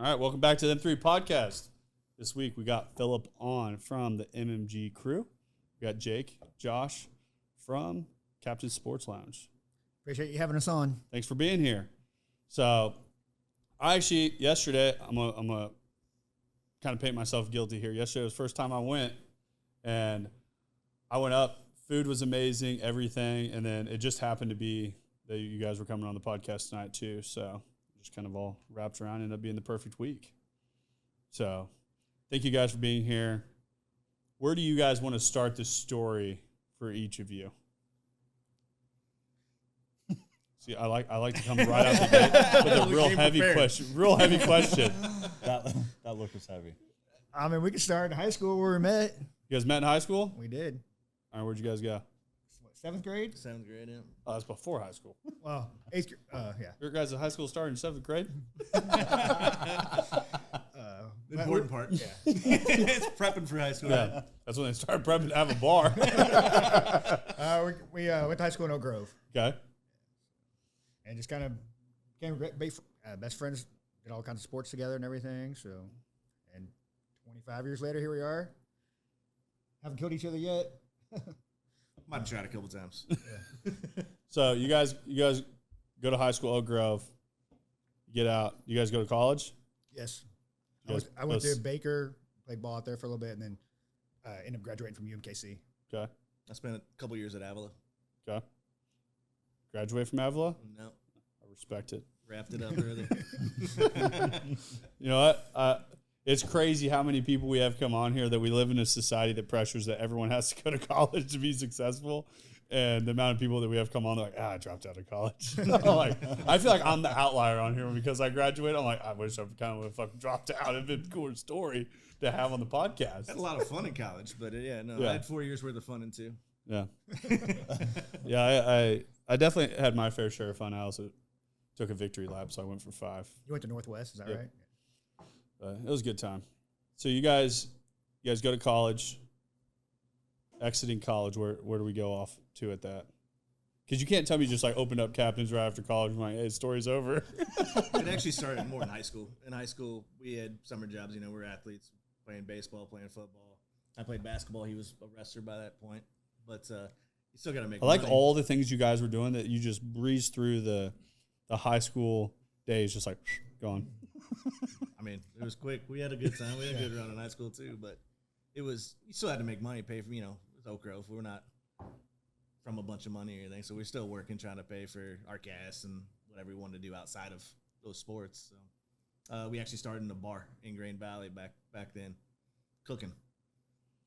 All right, welcome back to the M3 Podcast. This week we got Philip on from the MMG crew. We got Jake, Josh from Captain Sports Lounge. Appreciate you having us on. Thanks for being here. So, I actually, yesterday, I'm gonna kind of paint myself guilty here. Yesterday was the first time I went, and I went up. Food was amazing, everything, and then it just happened to be that you guys were coming on the podcast tonight too. So, just kind of all wrapped around, ended up being the perfect week. So, thank you guys for being here. Where do you guys want to start the story for each of you? See, I like to come right out the gate with a real heavy question. Real heavy question. That look was heavy. I mean, we could start in high school where we met. You guys met in high school? We did. All right, where'd you guys go? What, 7th grade? 7th grade, yeah. Oh, that's before high school. Well, 8th grade. Yeah. Your guys' high school started in 7th grade? The important part. Yeah. It's prepping for high school. Yeah. That's when they started prepping to have a bar. We went to high school in Oak Grove. Okay. And just kind of became best friends, did all kinds of sports together and everything. So, and 25 years later, here we are. Haven't killed each other yet. Might have tried a couple times. So you guys go to high school, Oak Grove. You get out. You guys go to college? Yes. You I went to Baker, played ball out there for a little bit, and then ended up graduating from UMKC. Okay. I spent a couple years at Avila. Okay. Graduate from Avila? No. I respect it. Wrapped it up early. You know what? It's crazy how many people we have come on here that we live in a society that pressures that everyone has to go to college to be successful. And the amount of people that we have come on, they're like, I dropped out of college. I feel like I'm the outlier on here because I graduated. I'm like, I wish I kind of would have fucking dropped out. It'd been a cooler story to have on the podcast. Had a lot of fun in college, but I had 4 years worth of fun in two. Yeah. Yeah, I definitely had my fair share of fun. I also took a victory lap, so I went for 5. You went to Northwest, is that right? It was a good time. So you guys go to college. Exiting college, where do we go off to at that? Because you can't tell me you just like opened up Captain's right after college and like, hey, story's over. It actually started more in high school. In high school, we had summer jobs. You know, we were athletes, playing baseball, playing football. I played basketball. He was a wrestler by that point. But you still got to make I like money. all the things you guys were doing that you just breezed through the high school days, just like gone. I mean, it was quick. We had a good time. We had a good run in high school too, but you still had to make money, pay for, with Oak Grove. We're not from a bunch of money or anything, so we're still working, trying to pay for our gas and whatever we wanted to do outside of those sports. So we actually started in a bar in Green Valley back then, cooking.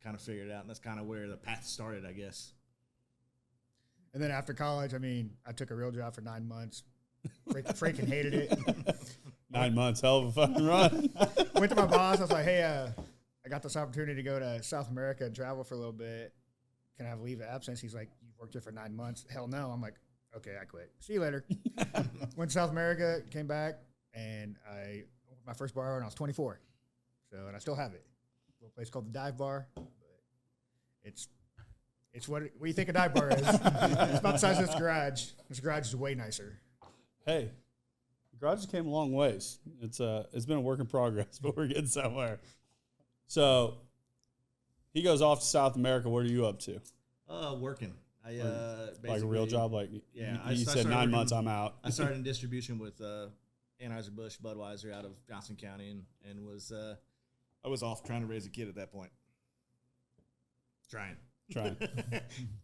Kind of figured it out, and that's kind of where the path started, I guess. And then after college, I mean, I took a real job for 9 months. Freaking hated it. 9 months, hell of a fucking run. Went to my boss. I was like, hey, I got this opportunity to go to South America and travel for a little bit. Can I have leave of absence? He's like, you've worked here for 9 months. Hell no. I'm like, okay, I quit. See you later. Went to South America, came back, and I opened my first bar when I was 24. And I still have it. A little place called the Dive Bar. But it's what do you think a dive bar is? It's about the size of this garage. This garage is way nicer. Hey, the garage came a long ways. It's been a work in progress, but we're getting somewhere. So he goes off to South America. What are you up to? Working. Like a real job? Like, yeah. You said 9 months, I'm out. I started in distribution with Anheuser-Busch Budweiser out of Johnson County and I was off trying to raise a kid at that point. Trying.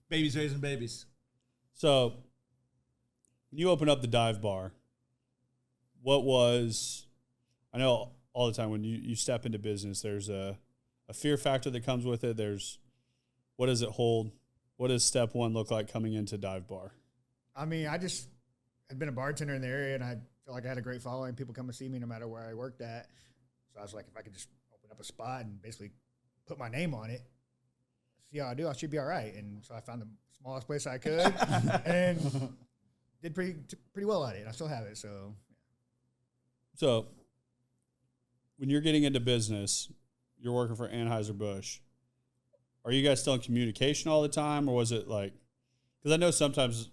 Babies raising babies. So when you open up the dive bar, I know all the time when you step into business, there's a fear factor that comes with it. There's, what does it hold? What does step one look like coming into dive bar? I mean, I just had been a bartender in the area, and I felt like I had a great following. People come and see me no matter where I worked at. So I was like, if I could just open up a spot and basically put my name on it, see how I do, I should be all right. And so I found the smallest place I could and did pretty well at it. I still have it. So when you're getting into business, you're working for Anheuser-Busch. Are you guys still in communication all the time, or was it like, because I know sometimes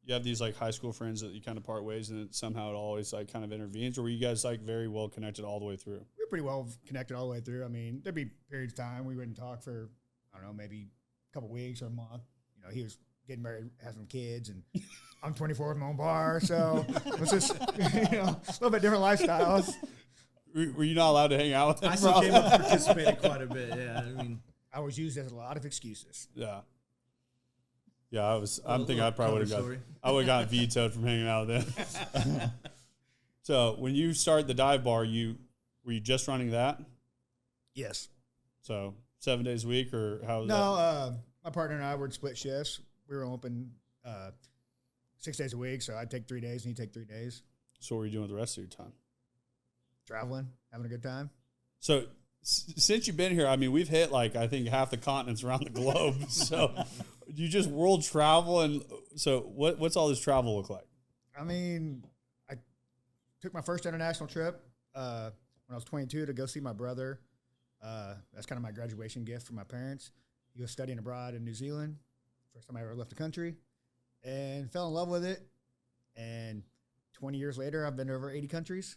you have these like high school friends that you kind of part ways, and it somehow it always like kind of intervenes, or were you guys like very well connected all the way through? We were pretty well connected all the way through. I mean, there'd be periods of time we wouldn't talk for, I don't know, maybe a couple weeks or a month. You know, he was getting married, has some kids, and I'm 24 with my own bar, so it was just, you know, a little bit different lifestyles. Were you not allowed to hang out with him? I still came up and participated quite a bit. Yeah, I mean, I was used as a lot of excuses. Yeah. Yeah, I'm thinking I probably would have gotten vetoed from hanging out with him. So when you started the dive bar, were you just running that? Yes. So 7 days a week, or how was that? No, my partner and I would split shifts. We were open 6 days a week, so I'd take 3 days and he'd take 3 days. So what were you doing with the rest of your time? Traveling, having a good time. So since you've been here, I mean, we've hit like, I think half the continents around the globe. So you just world travel. And so what's all this travel look like? I mean, I took my first international trip when I was 22 to go see my brother. That's kind of my graduation gift from my parents. He was studying abroad in New Zealand. First time I ever left the country, and fell in love with it. And 20 years later, I've been to over 80 countries,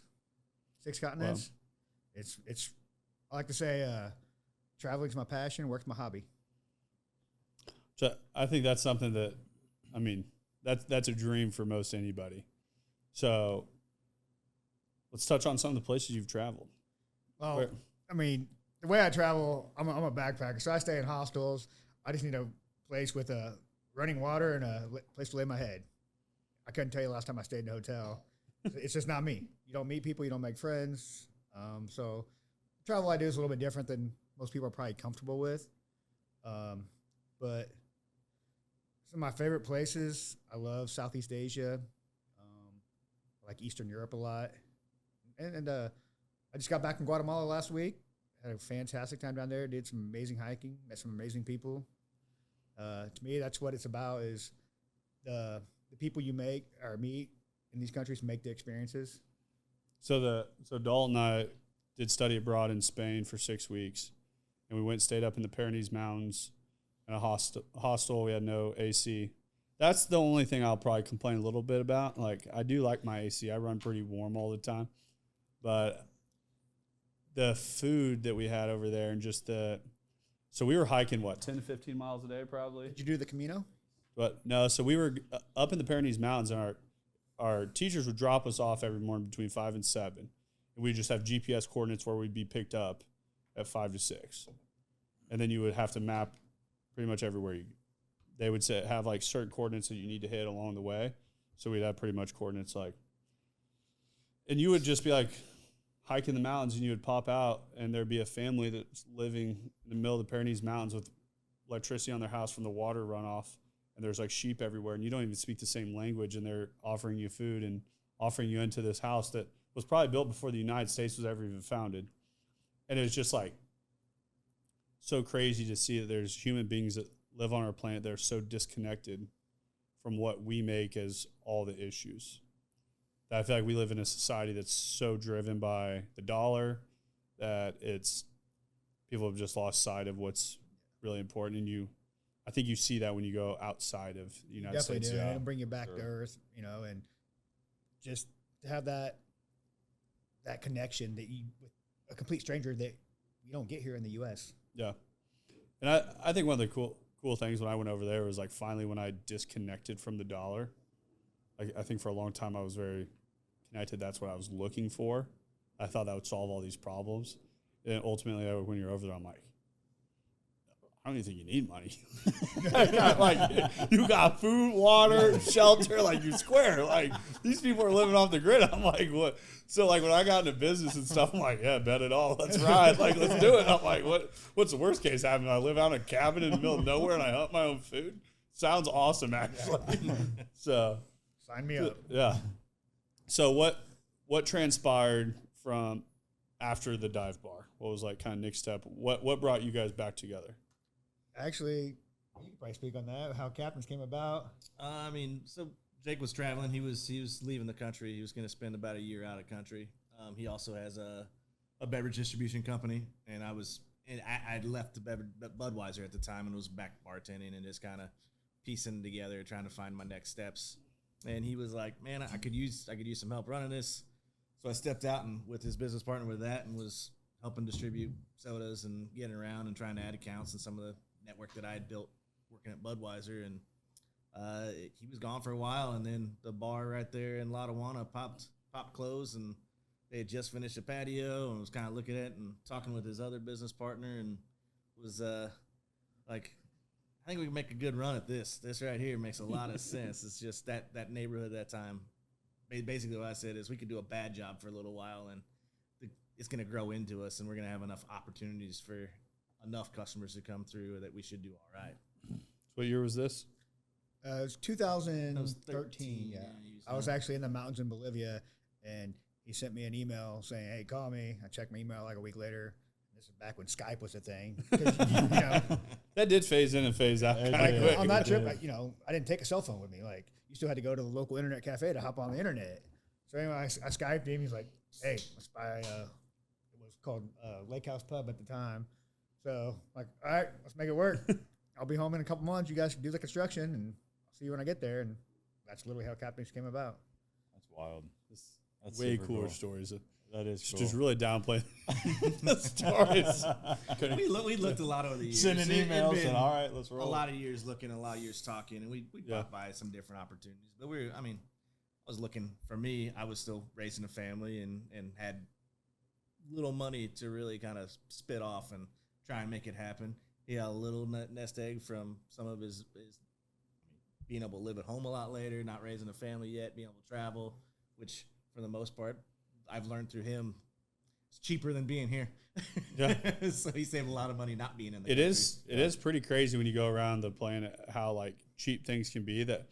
6 continents. Wow. It's I like to say, traveling's my passion, work's my hobby. So I think that's something that, I mean, that's a dream for most anybody. So let's touch on some of the places you've traveled. Well, I mean, the way I travel, I'm a backpacker, so I stay in hostels. I just need a place with a running water and a place to lay my head. I couldn't tell you last time I stayed in a hotel. It's just not me. You don't meet people, you don't make friends. So travel I do is a little bit different than most people are probably comfortable with. But some of my favorite places, I love Southeast Asia. I like Eastern Europe a lot. And I just got back from Guatemala last week. Had a fantastic time down there. Did some amazing hiking. Met some amazing people. To me, that's what it's about, is the people you make or meet in these countries make the experiences. So Dalton and I did study abroad in Spain for 6 weeks, and we went and stayed up in the Pyrenees Mountains in a hostel. We had no AC. That's the only thing I'll probably complain a little bit about. Like, I do like my AC. I run pretty warm all the time. But the food that we had over there and just so we were hiking, 10 to 15 miles a day probably? Did you do the Camino? But no, so we were up in the Pyrenees Mountains, and our teachers would drop us off every morning between 5 and 7. And we'd just have GPS coordinates where we'd be picked up at 5 to 6. And then you would have to map pretty much everywhere they would have like certain coordinates that you need to hit along the way. So we'd have pretty much coordinates and you would just be like hiking the mountains, and you would pop out and there'd be a family that's living in the middle of the Pyrenees Mountains with electricity on their house from the water runoff. And there's like sheep everywhere, and you don't even speak the same language, and they're offering you food and offering you into this house that was probably built before the United States was ever even founded. And it was just like so crazy to see that there's human beings that live on our planet that are so disconnected from what we make as all the issues. That I feel like we live in a society that's so driven by the dollar that people have just lost sight of what's really important. And I think you see that when you go outside of the United States. Definitely do. It'll bring you back to earth, and just to have that connection that with a complete stranger that you don't get here in the U.S. Yeah. And I think one of the cool things when I went over there was like finally when I disconnected from the dollar. I think for a long time I was very connected. That's what I was looking for. I thought that would solve all these problems. And ultimately, when you're over there, I'm like, I don't even think you need money. Like, you got food, water, shelter, like you're square. Like, these people are living off the grid. I'm like, what? So, like, when I got into business and stuff, I'm like, yeah, bet it all. Let's ride. Like, let's do it. I'm like, what's the worst case happening? I live out in a cabin in the middle of nowhere and I hunt my own food? Sounds awesome, actually. So, sign me up. Yeah. So, what transpired from after the dive bar? What was like kind of next step? What brought you guys back together? Actually, you could probably speak on that, how Captains came about. So Jake was traveling. He was leaving the country. He was going to spend about a year out of country. He also has a beverage distribution company, and I left the Budweiser at the time and was back bartending and just kind of piecing together, trying to find my next steps. and he was like, "Man, I could use some help running this." So I stepped out and with his business partner with that, and was helping distribute sodas and getting around and trying to add accounts and some of the network that I had built working at Budweiser. And he was gone for a while, and then the bar right there in Lotawana popped closed, and they had just finished a patio and was kind of looking at it and talking with his other business partner, and was like, I think we can make a good run at this. This right here makes a lot of sense. It's just that neighborhood at that time. Basically, what I said is we could do a bad job for a little while, and it's going to grow into us, and we're going to have enough opportunities for enough customers to come through that we should do all right. So what year was this? It was 2013. That was 13, Yeah, yeah, I was actually in the mountains in Bolivia, and he sent me an email saying, "Hey, call me." I checked my email like a week later. This is back when Skype was a thing. 'Cause, you know, That did phase in and phase out. It kinda did. quick. on that trip, I didn't take a cell phone with me. Like, you still had to go to the local internet cafe to hop on the internet. So anyway, I Skyped him. He's like, "Hey, let's buy." It was called Lake House Pub at the time. So like, all right, let's make it work. I'll be home in a couple months. You guys can do the construction, and I'll see you when I get there. And that's literally how Captains came about. That's wild. That's Way super cooler cool. stories. That is cool. Just really downplaying the stories. We looked a lot over the years. Sending It'd emails been and all right, let's a roll. lot of years looking, a lot of years talking, and we Yeah. bought by some different opportunities. But I was looking, for me, I was still raising a family and had little money to really kind of spit off and try and make it happen. He had a little nest egg from some of his being able to live at home a lot later, not raising a family yet, being able to travel, which for the most part, I've learned through him, it's cheaper than being here. Yeah. So he saved a lot of money not being in the It country. it is pretty crazy when you go around the planet how like cheap things can be. That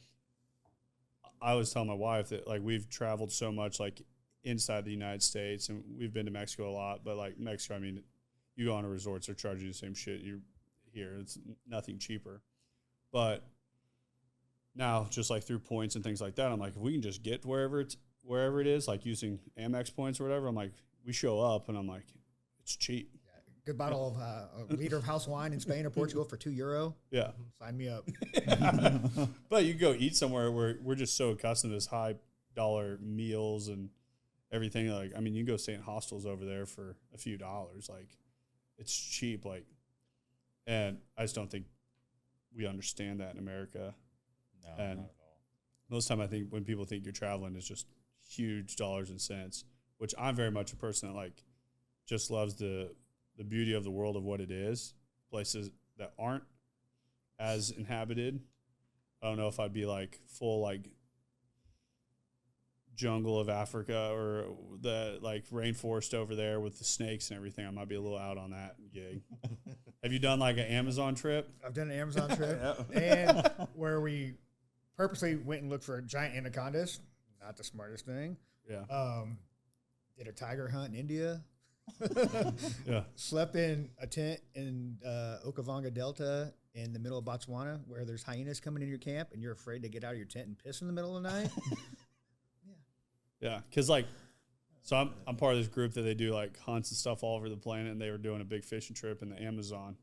I always tell my wife that like we've traveled so much like inside the United States, and we've been to Mexico a lot, but like Mexico, I mean, you go on a resorts, they're charging you the same shit you're here. It's nothing cheaper. But now just like through points and things like that, I'm like, if we can just get to wherever it is, like using Amex points or whatever, I'm like, we show up and I'm like, it's cheap. Good bottle of a liter of house wine in Spain or Portugal for €2. Yeah. Sign me up. But you go eat somewhere where we're just so accustomed to this high dollar meals and everything. Like, I mean, you can go stay in hostels over there for a few dollars. Like, it's cheap. Like, and I just don't think we understand that in America. No, And not at all. most time I think when people think you're traveling, it's just huge dollars and cents, which I'm very much a person that like just loves the beauty of the world of what it is. Places that aren't as inhabited. I don't know if I'd be like full like jungle of Africa or the like rainforest over there with the snakes and everything. I might be a little out on that gig. Have you done like an Amazon trip? I've done an Amazon trip, and where we purposely went and looked for giant anacondas. Not the smartest thing. Yeah. Did a tiger hunt in India. Yeah. Slept in a tent in Okavango Delta in the middle of Botswana, where there's hyenas coming in your camp, and you're afraid to get out of your tent and piss in the middle of the night. Yeah, because like, so I'm part of this group that they do like hunts and stuff all over the planet, and they were doing a big fishing trip in the Amazon,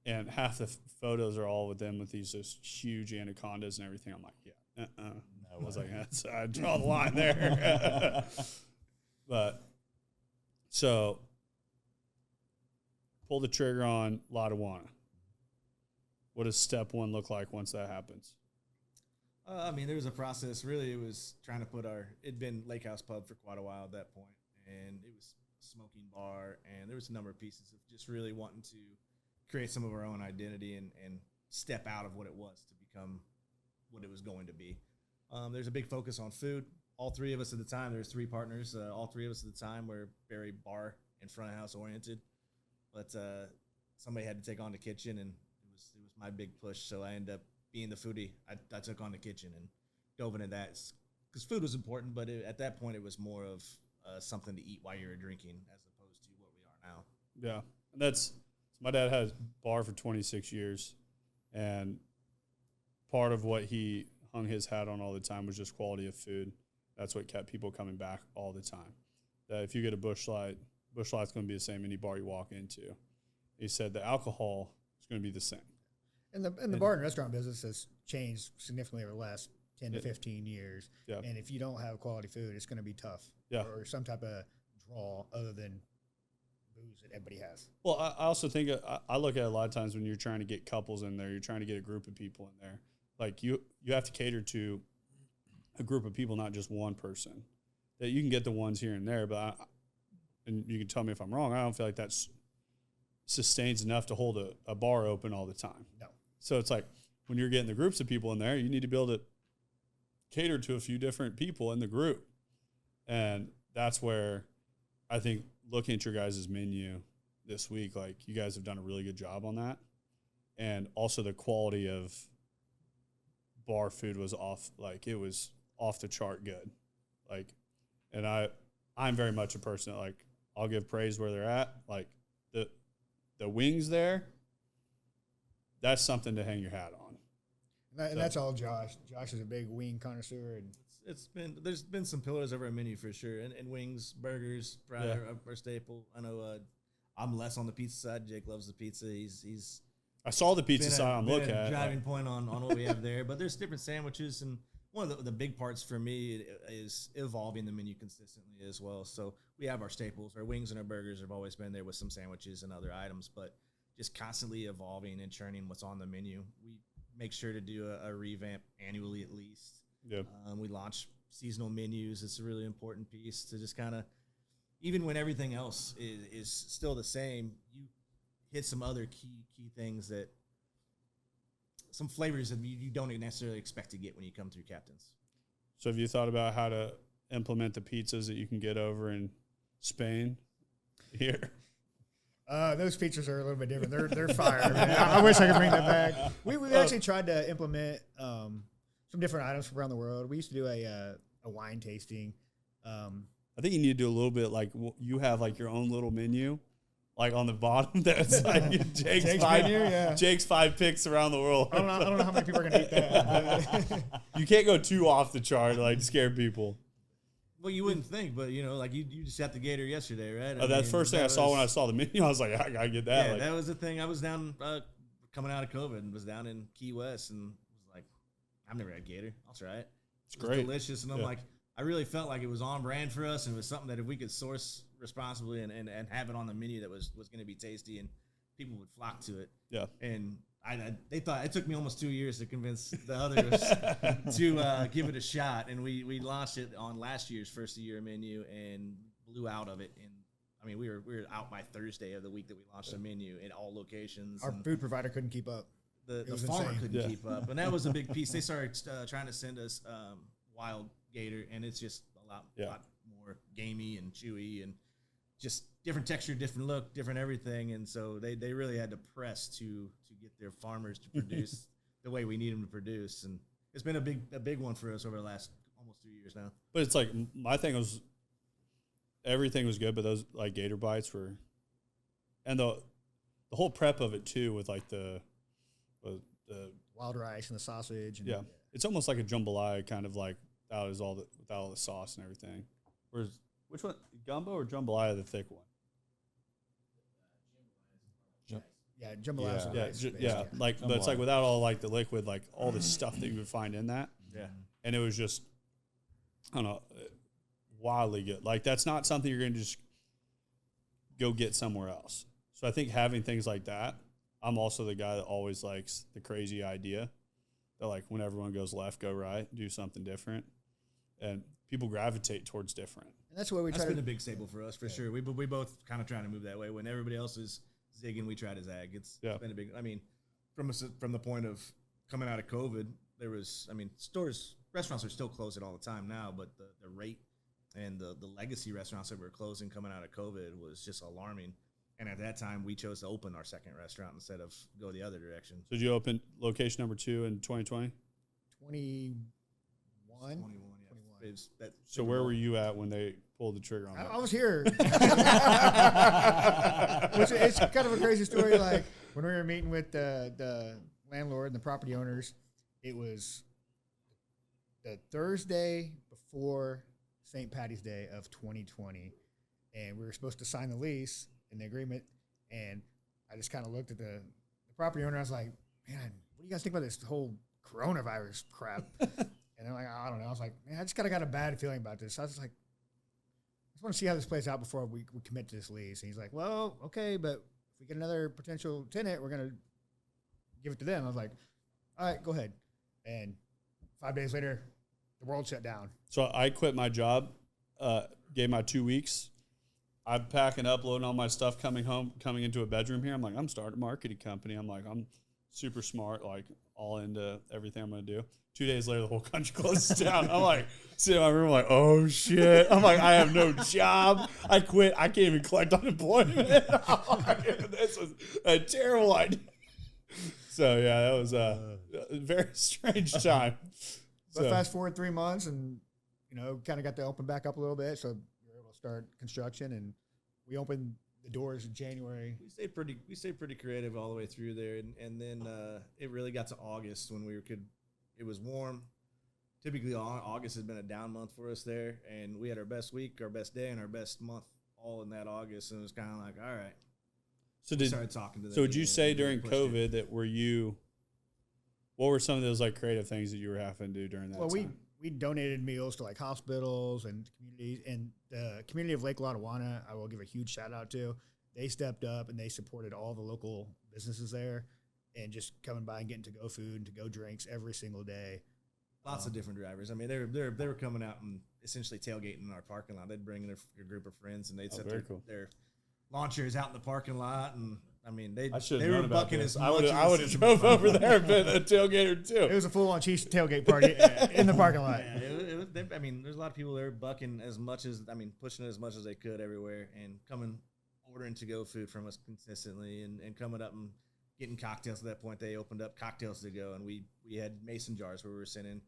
and half the photos are all with them with these just huge anacondas and everything. I'm like, yeah, I was like, that's, I draw the line there. But so pull the trigger on Lotawana. What does step one look like once that happens? There was a process. Really, it was trying to put it'd been Lake House Pub for quite a while at that point, and it was a smoking bar, and there was a number of pieces of just really wanting to create some of our own identity and step out of what it was to become what it was going to be. There's a big focus on food. All three of us at the time, there's three partners, all three of us at the time were very bar and front of house oriented, but somebody had to take on the kitchen, and it was my big push, so I ended up being the foodie. I took on the kitchen and dove into that because food was important, but at that point it was more of something to eat while you were drinking as opposed to what we are now. Yeah, and that's my dad had a bar for 26 years, and part of what he hung his hat on all the time was just quality of food. That's what kept people coming back all the time. That if you get a Busch Light's going to be the same any bar you walk into. He said the alcohol is going to be the same. And the bar and restaurant business has changed significantly over the last 10 to 15 years. Yeah. And if you don't have quality food, it's going to be tough. Yeah. Or some type of draw other than booze that everybody has. Well, I also think I look at it a lot of times when you're trying to get couples in there, you're trying to get a group of people in there. Like you have to cater to a group of people, not just one person. That you can get the ones here and there, but and you can tell me if I'm wrong. I don't feel like that's sustains enough to hold a bar open all the time. No. So it's like when you're getting the groups of people in there, you need to be able to cater to a few different people in the group, and that's where I think looking at your guys' menu this week, like you guys have done a really good job on that. And also the quality of bar food was off, like it was off the chart good. Like, and I'm very much a person that like, I'll give praise where they're at. Like the wings there, that's something to hang your hat on. And that's all Josh. Josh is a big wing connoisseur. And There's been some pillars of our menu for sure, and wings, burgers, fry are staple. I know I'm less on the pizza side. Jake loves the pizza. He's I saw the pizza side I'm looking at. Driving point on what we have there, but there's different sandwiches, and one of the big parts for me is evolving the menu consistently as well. So we have our staples, our wings and our burgers have always been there with some sandwiches and other items, but just constantly evolving and churning what's on the menu. We make sure to do a revamp annually at least. Yeah. We launch seasonal menus. It's a really important piece to just kind of, even when everything else is still the same, you hit some other key things that, some flavors that you don't necessarily expect to get when you come through Captain's. So have you thought about how to implement the pizzas that you can get over in Spain here? Those pizzas are a little bit different. They're fire, man. I wish I could bring that back. We actually tried to implement some different items from around the world. We used to do a wine tasting. I think you need to do a little bit like you have like your own little menu, like on the bottom that's like Jake's five picks around the world. I don't know how many people are gonna eat that. You can't go too off the chart, like scare people. Well, you wouldn't think, but like you just had the Gator yesterday, right? That's the first thing I saw when I saw the menu. I was like, I gotta get that. Yeah, like, that was the thing. I was down coming out of COVID and was down in Key West and was like, I've never had Gator. I'll try it. It's great, delicious, and I'm like, I really felt like it was on brand for us, and it was something that if we could source responsibly and have it on the menu that was going to be tasty and people would flock to it. Yeah. And they thought it took me almost 2 years to convince the others to give it a shot, and we launched it on last year's first of year menu and blew out of it. And I mean, we were out by Thursday of the week that we launched the menu in all locations. Our food provider couldn't keep up. The farmer couldn't keep up, and that was a big piece. They started trying to send us wild gator, and it's just a lot more gamey and chewy and just different texture, different look, different everything. And so they really had to press to get their farmers to produce the way we need them to produce. And it's been a big one for us over the last almost 2 years now. But it's like my thing was everything was good, but those like gator bites were, and the whole prep of it too with like the wild rice and the sausage. And it's almost like a jambalaya kind of like without all the sauce and everything. Whereas which one, gumbo or jambalaya, the thick one? Yeah, jambalaya. Like, but it's like without all like the liquid, like all the stuff that you would find in that. Yeah, and it was just, I don't know, wildly good. Like that's not something you're going to just go get somewhere else. So I think having things like that. I'm also the guy that always likes the crazy idea that like when everyone goes left, go right, do something different, and people gravitate towards different. And that's what that's been a big staple for us for sure. We both kind of trying to move that way. When everybody else is zigging, we try to zag. It's been a big. I mean, from the point of coming out of COVID, there was. I mean, restaurants are still closing all the time now, but the rate and the legacy restaurants that were closing coming out of COVID was just alarming. And at that time, we chose to open our second restaurant instead of go the other direction. So did you open location number 2 in 2020? 21, yeah. So where were you at when they pulled the trigger on that? I was here. Which it's kind of a crazy story. Like when we were meeting with the landlord and the property owners, it was the Thursday before St. Patty's Day of 2020, and we were supposed to sign the lease and the agreement, and I just kind of looked at the property owner. I was like, man, what do you guys think about this whole coronavirus crap? And then, like, I don't know. I was like, man, I just kind of got a bad feeling about this. I was like, I just want to see how this plays out before we commit to this lease. And he's like, well, okay, but if we get another potential tenant, we're going to give it to them. I was like, all right, go ahead. And 5 days later, the world shut down. So I quit my job, gave my 2 weeks. I'm packing up, loading all my stuff, coming home, coming into a bedroom here. I'm like, I'm starting a marketing company. I'm like, I'm super smart, like all into everything I'm going to do. 2 days later, the whole country closes down. I'm like, sitting in my room, like, oh shit. I'm like, I have no job. I quit. I can't even collect unemployment. I'm like, this was a terrible idea. So yeah, that was a very strange time. But fast forward 3 months, and kind of got to open back up a little bit, so we were able to start construction, and we opened the doors in January. We stayed pretty creative all the way through there, and then it really got to August when it was warm. Typically, August has been a down month for us there, and we had our best week, our best day, and our best month all in that August, and it was kind of like, all right. So started talking to them. So would you say and during pushed COVID it. that what were some of those like creative things that you were having to do during that Well, time? we donated meals to like hospitals and communities, and the community of Lake Lotawana, I will give a huge shout out to. They stepped up and they supported all the local businesses there, and just coming by and getting to go food and to go drinks every single day. Lots of different drivers. I mean, they were coming out and essentially tailgating in our parking lot. They'd bring their group of friends, and they'd set their lawn chairs out in the parking lot, and I mean, they were bucking as much. I would have drove over there and been a tailgater too. It was a full-on Chiefs tailgate party in the parking lot. Yeah, I mean, there's a lot of people there bucking pushing it as much as they could everywhere, and ordering to-go food from us consistently, and coming up and getting cocktails. At that point, they opened up cocktails to go, and we had mason jars where we were sending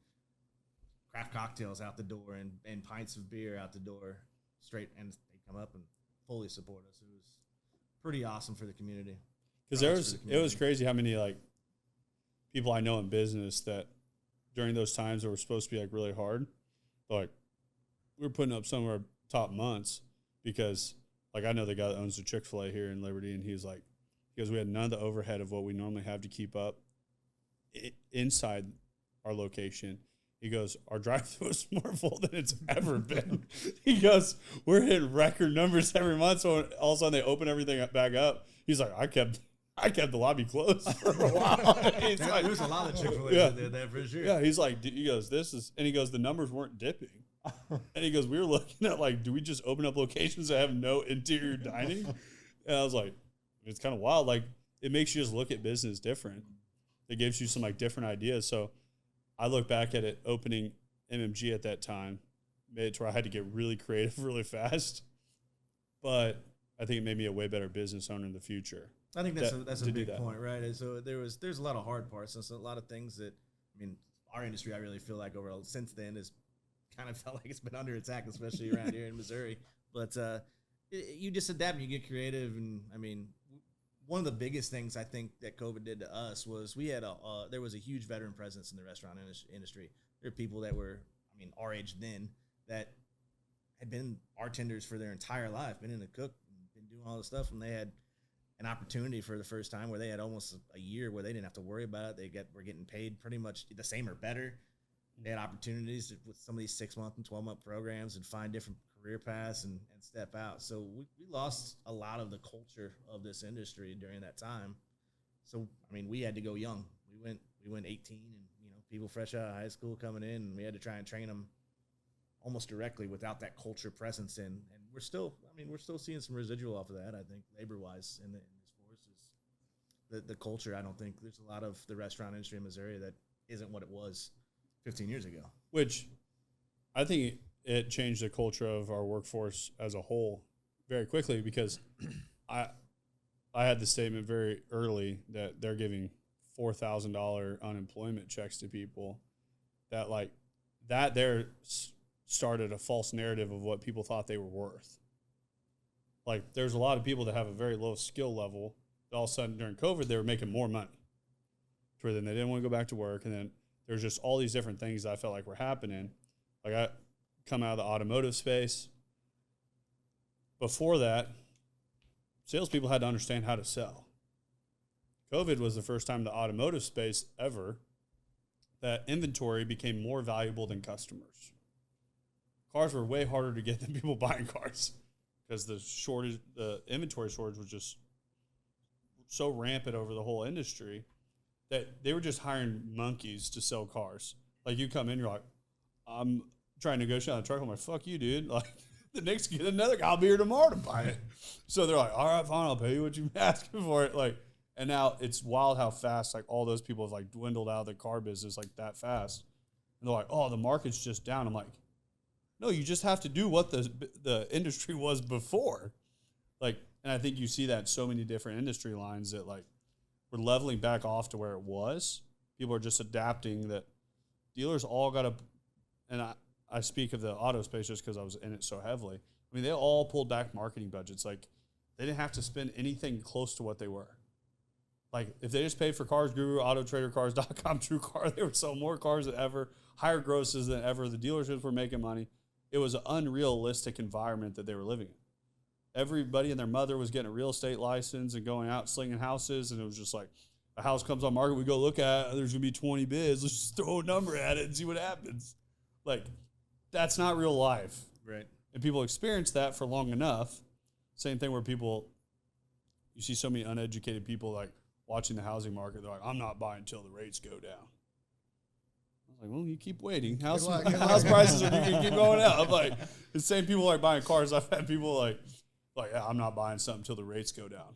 craft cocktails out the door and pints of beer out the door straight, and they come up and fully support us. It was pretty awesome for the community. Because it was crazy how many like people I know in business that during those times that were supposed to be like really hard, like we were putting up some of our top months because like I know the guy that owns the Chick-fil-A here in Liberty, and he's like, because we had none of the overhead of what we normally have to keep up inside our location. He goes, our drive-thru is more full than it's ever been. He goes, we're hitting record numbers every month. So all of a sudden they open everything back up. He's like, I kept the lobby closed for a while. There was a lot of Chick-fil-A that did that for sure. Yeah, he's like, he goes, the numbers weren't dipping. And he goes, we were looking at like, do we just open up locations that have no interior dining? And I was like, it's kind of wild. Like, it makes you just look at business different. It gives you some like different ideas. So I look back at it opening MMG at that time, made it to where I had to get really creative really fast. But I think it made me a way better business owner in the future. I think that's a big point, right? And so there's a lot of hard parts and a lot of things that, I mean, our industry, I really feel like since then has kind of felt like it's been under attack, especially around here in Missouri. But you just adapt and you get creative. And I mean, one of the biggest things I think that COVID did to us was we had there was a huge veteran presence in the restaurant industry. There are people that were, I mean, our age then that had been bartenders for their entire life, been in the cook, been doing all this stuff, and they had an opportunity for the first time where they had almost a year where they didn't have to worry about it. Were getting paid pretty much the same or better. They had opportunities with some of these 6-month and 12-month programs and find different career paths and step out. So we lost a lot of the culture of this industry during that time. So, I mean, we had to go young. We went 18 and, people fresh out of high school coming in, and we had to try and train them almost directly without that culture presence in. And we're still seeing some residual off of that, I think, labor-wise in this force is the culture. I don't think there's a lot of the restaurant industry in Missouri that isn't what it was 15 years ago. Which I think it changed the culture of our workforce as a whole very quickly, because I had the statement very early that they're giving $4,000 unemployment checks to people that like that there started a false narrative of what people thought they were worth. Like there's a lot of people that have a very low skill level. All of a sudden during COVID, they were making more money. For then they didn't want to go back to work. And then there's just all these different things that I felt like were happening. Like I come out of the automotive space. Before that, salespeople had to understand how to sell. COVID was the first time the automotive space ever that inventory became more valuable than customers. Cars were way harder to get than people buying cars because the inventory shortage was just so rampant over the whole industry that they were just hiring monkeys to sell cars. Like you come in, you're like, I'm trying to negotiate on a truck. I'm like, fuck you, dude. Like the next get another guy, I'll be here tomorrow to buy it. So they're like, all right, fine, I'll pay you what you're asking for it. Like, and now it's wild how fast like all those people have like dwindled out of the car business like that fast. And they're like, oh, the market's just down. I'm like, no, you just have to do what the industry was before. Like, and I think you see that in so many different industry lines that like we're leveling back off to where it was. People are just adapting that dealers all got to, and I speak of the auto space just because I was in it so heavily. I mean, they all pulled back marketing budgets. Like they didn't have to spend anything close to what they were. Like if they just paid for Cars Guru, AutoTraderCars.com, TrueCar, they were selling more cars than ever, higher grosses than ever. The dealerships were making money. It was an unrealistic environment that they were living in. Everybody and their mother was getting a real estate license and going out slinging houses, and it was just like a house comes on market, we go look at it, there's gonna be 20 bids, let's just throw a number at it and see what happens. Like that's not real life, Right. and people experience that for long enough. Same thing where you see so many uneducated people like watching the housing market. They're like, I'm not buying until the rates go down. I was like, well, you keep waiting. House prices are going to keep going up. Like the same people like buying cars. I've had people like, yeah, I'm not buying something until the rates go down.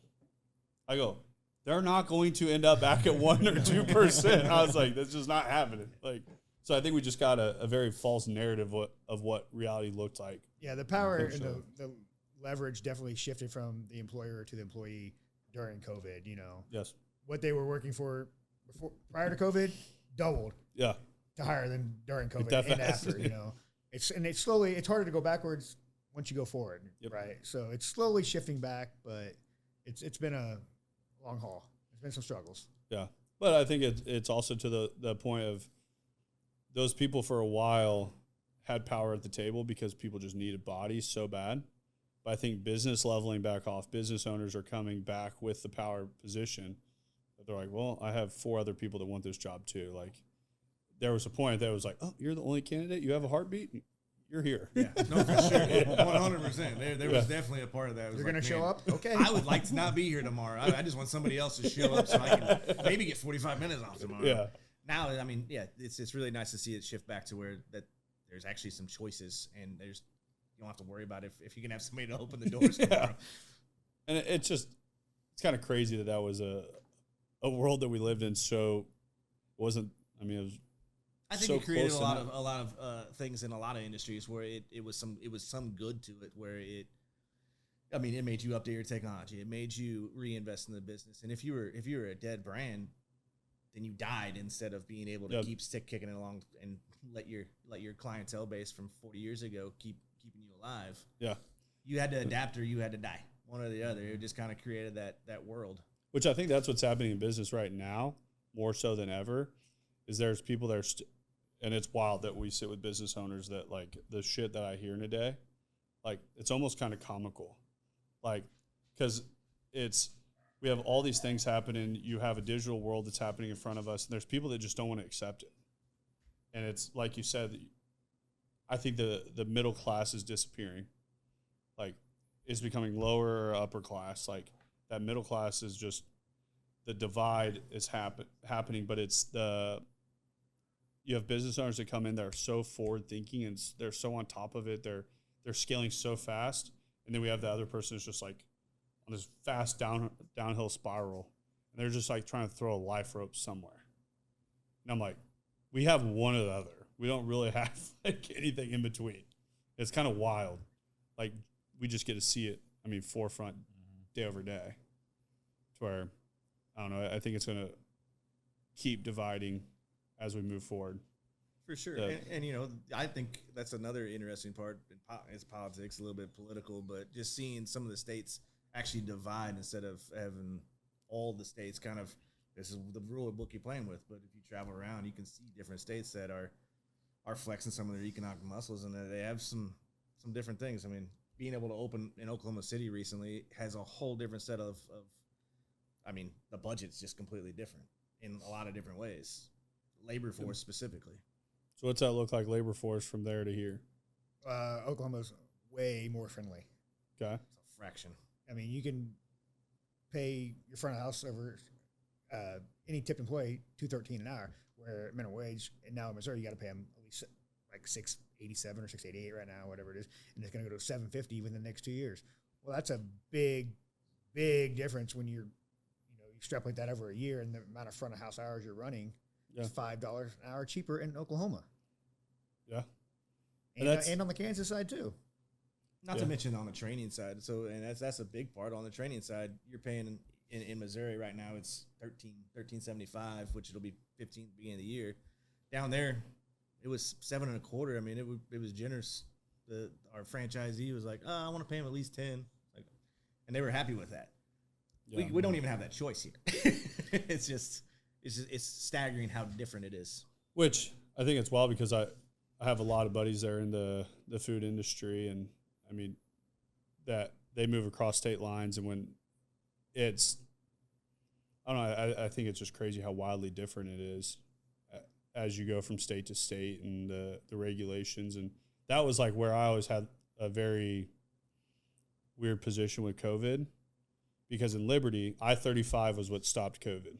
I go, they're not going to end up back at 1 or 2%. I was like, that's just not happening. Like, so I think we just got a very false narrative of what reality looked like. Yeah, the power and the leverage definitely shifted from the employer to the employee during COVID. You know, Yes. what they were working for prior to COVID doubled Yeah. to higher than during COVID that and fast. after. You know, it's harder to go backwards once you go forward, Yep. right? So it's slowly shifting back, but it's been a long haul. There's been some struggles. Yeah. But I think it's also to the point of those people for a while had power at the table because people just needed bodies so bad. But I think business leveling back off, business owners are coming back with the power position. But they're like, well, I have 4 other people that want this job too. Like there was a point that was like, oh, you're the only candidate? You have a heartbeat? You're here. Yeah, no, for sure, 100%. There was definitely a part of that. It was You're like, going to show man, up? Okay. I would like to not be here tomorrow. I just want somebody else to show up so I can maybe get 45 minutes off tomorrow. Yeah. Now, I mean, yeah, it's really nice to see it shift back to where that there's actually some choices and you don't have to worry about if you can have somebody to open the doors tomorrow. And it's kind of crazy that was a world that we lived in. So it was I think so it created close a to lot of things in a lot of industries where it was some good to it where it made you update your technology. It made you reinvest in the business. And if you were a dead brand, then you died instead of being able to keep kicking it along and let your clientele base from 40 years ago keeping you alive. Yeah. You had to adapt or you had to die. One or the other. It just kind of created that world. Which I think that's what's happening in business right now, more so than ever, is there's people that are and it's wild that we sit with business owners that like the shit that I hear in a day, like it's almost kind of comical. Like, because we have all these things happening. You have a digital world that's happening in front of us, and there's people that just don't want to accept it. And it's like you said, I think the middle class is disappearing. Like, it's becoming lower or upper class. Like, that middle class is just, the divide is happening, but it's you have business owners that come in that are so forward thinking and they're so on top of it. They're scaling so fast. And then we have the other person who's just like on this fast downhill spiral. And they're just like trying to throw a life rope somewhere. And I'm like, we have one or the other. We don't really have like anything in between. It's kind of wild. Like we just get to see it. I mean, forefront day over day to where, I don't know. I think it's going to keep dividing as we move forward. For sure. And I think that's another interesting part. It's politics, a little bit political, but just seeing some of the states actually divide instead of having all the states kind of, this is the rule book you're playing with. But if you travel around, you can see different states that are flexing some of their economic muscles and they have some different things. I mean, being able to open in Oklahoma City recently has a whole different set of the budget's just completely different in a lot of different ways. labor force specifically. So what's that look like labor force from there to here? Oklahoma's way more friendly. Okay. It's a fraction. I mean, you can pay your front of house over any tipped employee $2.13 an hour, where minimum wage, and now in Missouri you got to pay them at least like $6.87 or $6.88 right now, whatever it is, and it's going to go to $7.50 within the next 2 years. Well, that's a big difference when you extrapolate that over a year, and the amount of front of house hours you're running is $5 an hour cheaper in Oklahoma. Yeah. And on the Kansas side too. Not to mention on the training side. So, and that's a big part on the training side. You're paying in Missouri right now. It's $13.75, which it'll be $15 at the beginning of the year. Down there, it was $7.25. I mean, it was generous. Our franchisee was like, "Oh, I want to pay him at least $10," and they were happy with that. Yeah. We don't even have that choice here. It's staggering how different it is. Which I think it's wild because I have a lot of buddies there in the food industry, and I mean that they move across state lines, and when it's, I don't know, I think it's just crazy how wildly different it is as you go from state to state and the regulations. And that was like where I always had a very weird position with COVID, because in Liberty, I-35 was what stopped COVID.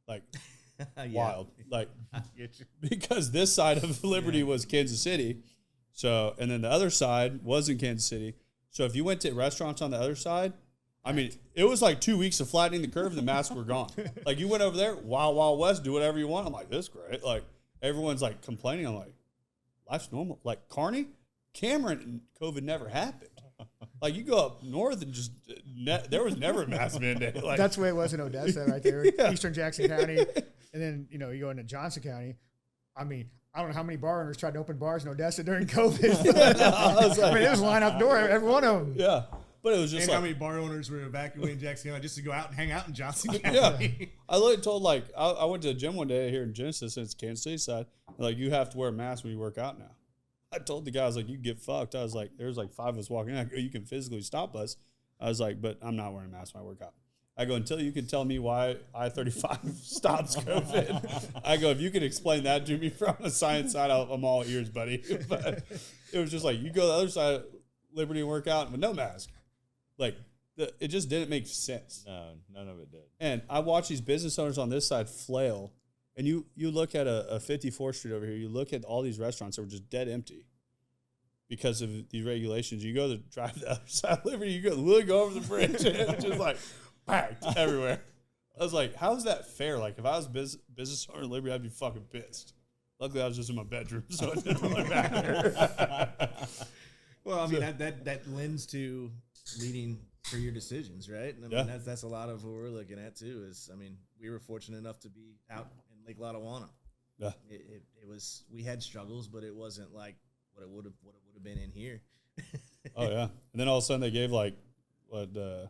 Like, wild. Like, because this side of Liberty was Kansas City. So, and then the other side was in Kansas City. So if you went to restaurants on the other side, I mean, it was like 2 weeks of flattening the curve and the masks were gone. Like, you went over there, Wild West, do whatever you want. I'm like, this is great. Like, everyone's like complaining. I'm like, life's normal. Like, Cameron, COVID never happened. Like, you go up north and just, there was never a mask mandate. Like, that's the way it was in Odessa right there, Eastern Jackson County. And then, you go into Johnson County. I mean, I don't know how many bar owners tried to open bars in Odessa during COVID. I mean, it was line up door, every one of them. Yeah. But it was just and how many bar owners were evacuating Jackson County just to go out and hang out in Johnson County? Yeah. I literally told, like, I went to the gym one day here in Genesis, and it's Kansas City side. Like, you have to wear a mask when you work out now. I told the guys, like, you get fucked. I was like, there's like 5 of us walking in. I go, you can physically stop us. I was like, but I'm not wearing a mask when I work out. I go, until you can tell me why I-35 stops COVID. I go, if you can explain that to me from a science side, I'm all ears, buddy. But it was just like, you go to the other side of Liberty and work out with no mask. Like, it just didn't make sense. No, none of it did. And I watch these business owners on this side flail. And you look at a 54th Street over here, you look at all these restaurants that were just dead empty because of these regulations. You go to drive the other side of Liberty, you go over the bridge, and it's just like packed everywhere. I was like, how is that fair? Like, if I was business owner in Liberty, I'd be fucking pissed. Luckily, I was just in my bedroom, so it didn't really matter. Well, I mean, that lends to leading for your decisions, right? And I mean, that's a lot of what we're looking at too. Is, I mean, we were fortunate enough to be out in Lake Lotawana. Yeah, it was. We had struggles, but it wasn't like what it would have been in here. Oh yeah, and then all of a sudden they gave like what were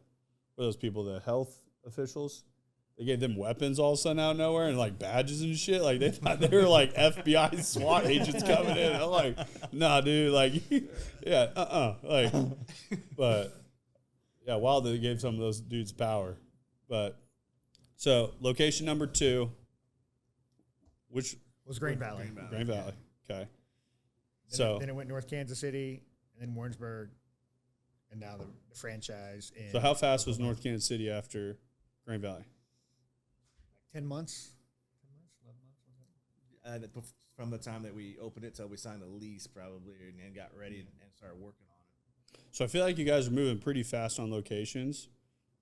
those people, the health officials? They gave them weapons all of a sudden out of nowhere and like badges and shit. Like they thought they were like FBI SWAT agents coming in. I'm like, nah, dude. Like, yeah, like, but. Yeah, wild that they gave some of those dudes power. But so location number 2, which was Grain Valley. Grain Valley. Okay. Then it went North Kansas City, and then Warrensburg, and now the franchise. So how fast was North Kansas City after Grain Valley? 10 months. 11 months. From the time that we opened it till we signed the lease, probably, and got ready and started working on it. So I feel like you guys are moving pretty fast on locations,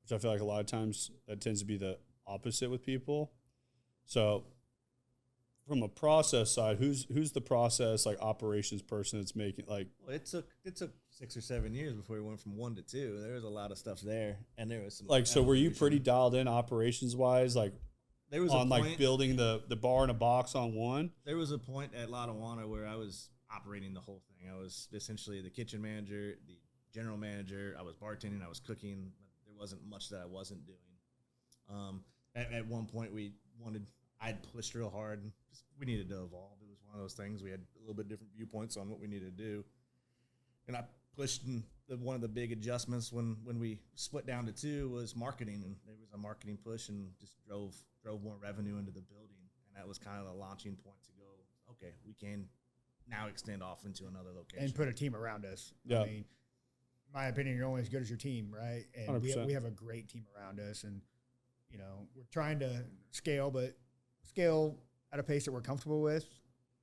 which I feel like a lot of times that tends to be the opposite with people. So from a process side, who's the process, like, operations person that's making, like? Well, it took 6 or 7 years before we went from 1 to 2. There was a lot of stuff there, and there was some. Like, so were you pretty dialed in operations wise, like? There was on a point, like building the bar in a box on one. There was a point at Lotawana where I was operating the whole thing. I was essentially the kitchen manager, the general manager. I was bartending, I was cooking. There wasn't much that I wasn't doing. At one point, I'd pushed real hard. We needed to evolve. It was one of those things. We had a little bit different viewpoints on what we needed to do. And I pushed, and one of the big adjustments when we split down to 2 was marketing. And there was a marketing push and just drove more revenue into the building. that was kind of the launching point to go, okay, we can now extend off into another location. And put a team around us. Yeah. I mean, in my opinion, you're only as good as your team, right? And we 100%. have a great team around us. And, you know, we're trying to scale, but scale at a pace that we're comfortable with.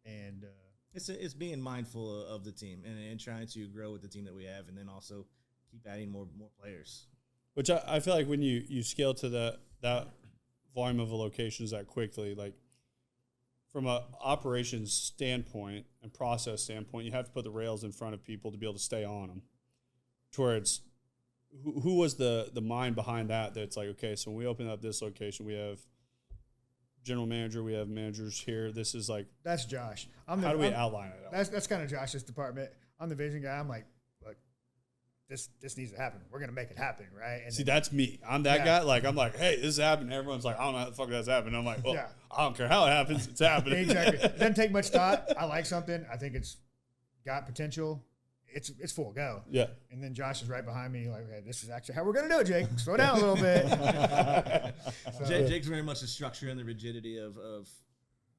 And It's being mindful of the team and trying to grow with the team that we have, and then also keep adding more players. Which I feel like when you scale to that volume of locations that quickly, like from a operations standpoint and process standpoint, you have to put the rails in front of people to be able to stay on them. Towards who was the mind behind that? That's like, okay, so when we open up this location, we have general manager, we have managers here. This is like, that's Josh. how do we outline it? That's kind of Josh's department. I'm the vision guy. I'm like, look, this needs to happen. We're going to make it happen, right? And See, then, that's me. I'm that Yeah. guy. Like, I'm like, hey, this is happening. Everyone's like, I don't know how the fuck that's happening. I'm like, well, Yeah. I don't care how it happens. It's happening. exactly. It doesn't take much thought. I like something. I think it's got potential. It's full go. Yeah. And then Josh is right behind me, like, okay, this is actually how we're going to do it, Jake. Slow down a little bit. So, Jake's very much the structure and the rigidity of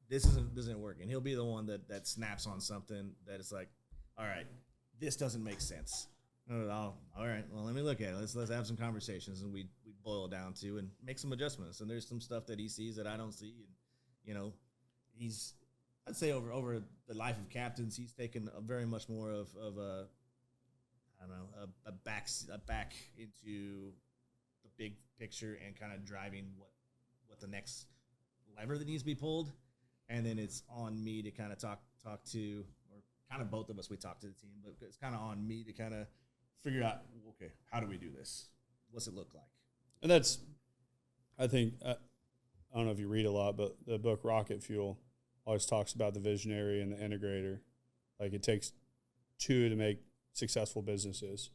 this isn't working. He'll be the one that snaps on something that is like, all right, this doesn't make sense. All right, well, let me look at it. Let's have some conversations, and we boil down to and make some adjustments. And there's some stuff that he sees that I don't see, and you know, I'd say over the life of captains, he's taken a very much more of a I don't know a back into the big picture and kind of driving what the next lever that needs to be pulled, and then it's on me to kind of talk to, or kind of both of us, we talk to the team, but it's kind of on me to kind of figure out, okay, how do we do this? What's it look like? And that's, I think, I don't know if you read a lot, but the book Rocket Fuel always talks about the visionary and the integrator. Like, it takes two to make successful businesses,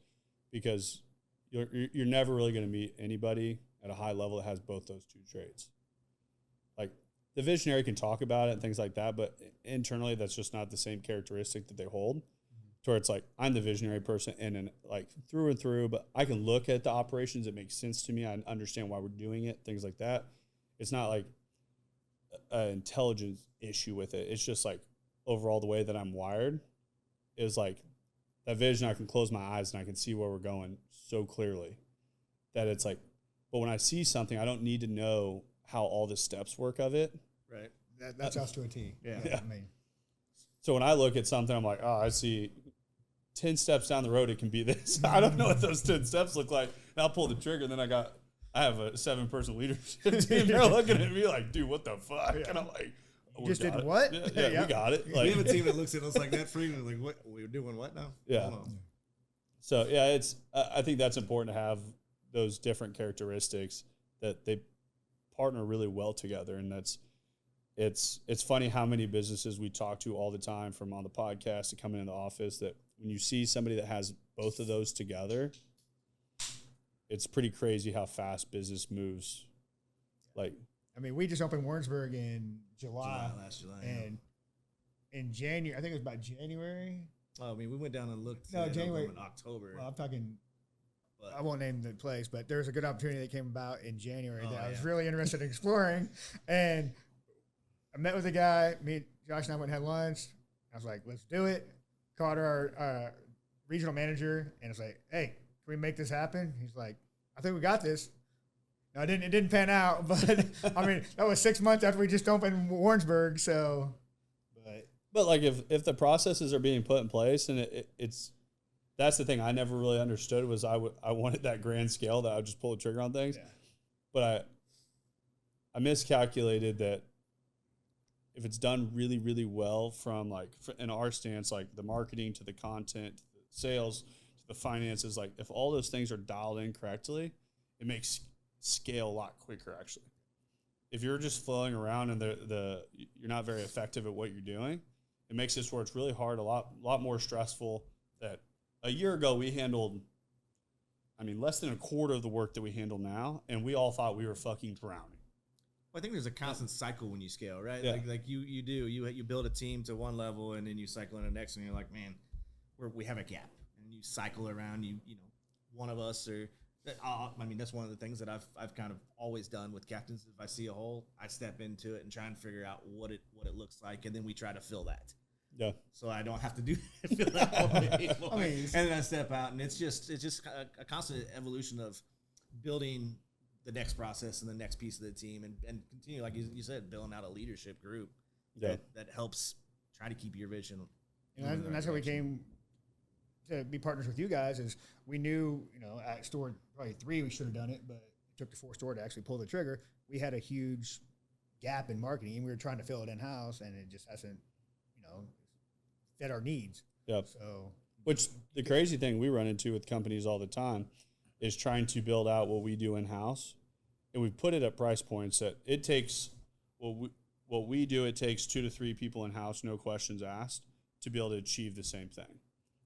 because you're never really going to meet anybody at a high level that has both those two traits. Like, the visionary can talk about it and things like that, but internally that's just not the same characteristic that they hold. To where it's like, I'm the visionary person and like through and through, but I can look at the operations. It makes sense to me. I understand why we're doing it, things like that. It's not like an intelligence issue with it. It's just like overall the way that I'm wired is like that vision. I can close my eyes and I can see where we're going so clearly that it's like, but when I see something, I don't need to know how all the steps work of it. Right. that's us to a T. Yeah. I mean, So when I look at something, I'm like, oh, I see 10 steps down the road, it can be this. I don't know what those 10 steps look like. And I'll pull the trigger, and then I have a 7-person leadership team. They're looking at me like, dude, what the fuck? Yeah. And I'm like, oh, You we just got did it. what? Yeah, Yeah. we got it. We Like, have a team that looks at us like that frequently. Like, what we're doing? What now? Yeah. Hold on. so yeah, it's. I think that's important to have those different characteristics that they partner really well together, and that's. It's funny how many businesses we talk to all the time, from on the podcast to coming in the office, that when you see somebody that has both of those together, it's pretty crazy how fast business moves. Like, I mean, we just opened Warrensburg in July. Last July. And in January, I think it was by January. I mean, we went down and looked. No, at January. in October. Well, I'm talking, But- I won't name the place, but there was a good opportunity that came about in January Oh, that I was yeah. really interested in exploring. And I met with a guy, Josh and I went and had lunch. I was like, let's do it. Called our regional manager and it's like, hey, can we make this happen? He's like, I think we got this. No, it didn't pan out, but I mean, that was 6 months after we just opened Warrensburg. So, but like if the processes are being put in place, and it's that's the thing I never really understood, was I wanted that grand scale that I would just pull the trigger on things, yeah. but I miscalculated that. If it's done really, really well from like in our stance, like the marketing to the content, to the sales, to the finances, like if all those things are dialed in correctly, it makes scale a lot quicker. Actually, if you're just flowing around and you're not very effective at what you're doing, it makes this where it's really hard, a lot more stressful. That a year ago we handled, I mean, less than a quarter of the work that we handle now, and we all thought we were fucking drowning. Well, I think there's a constant cycle when you scale, right? Yeah. Like you build a team to one level and then you cycle in the next, and you're like, man, we have a gap, and you cycle around. You know, one of us, or I mean, that's one of the things that I've kind of always done with captains. If I see a hole, I step into it and try and figure out what it looks like, and then we try to fill that. Yeah. So I don't have to fill that hole anymore. I mean, and then I step out, and it's just a constant evolution of building the next process and the next piece of the team, and continue, like you said, building out a leadership group that helps try to keep your vision. And that's how we came to be partners with you guys. Is we knew, at store probably 3 we should have done it, but it took the 4th store to actually pull the trigger. We had a huge gap in marketing, and we were trying to fill it in house, and it just hasn't, fit our needs. Yep. So, which the crazy thing we run into with companies all the time is trying to build out what we do in house, and we put it at price points that it takes what we do. It takes 2 to 3 people in house, no questions asked, to be able to achieve the same thing.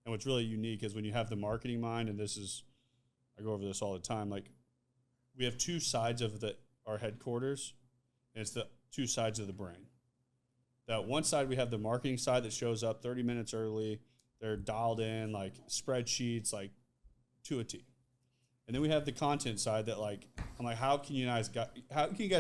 And what's really unique is when you have the marketing mind, and I go over this all the time, like we have 2 sides of our headquarters, and it's the 2 sides of the brain. That one side, we have the marketing side that shows up 30 minutes early. They're dialed in, like spreadsheets, like to a T. And then we have the content side that, like, I'm like, how can you guys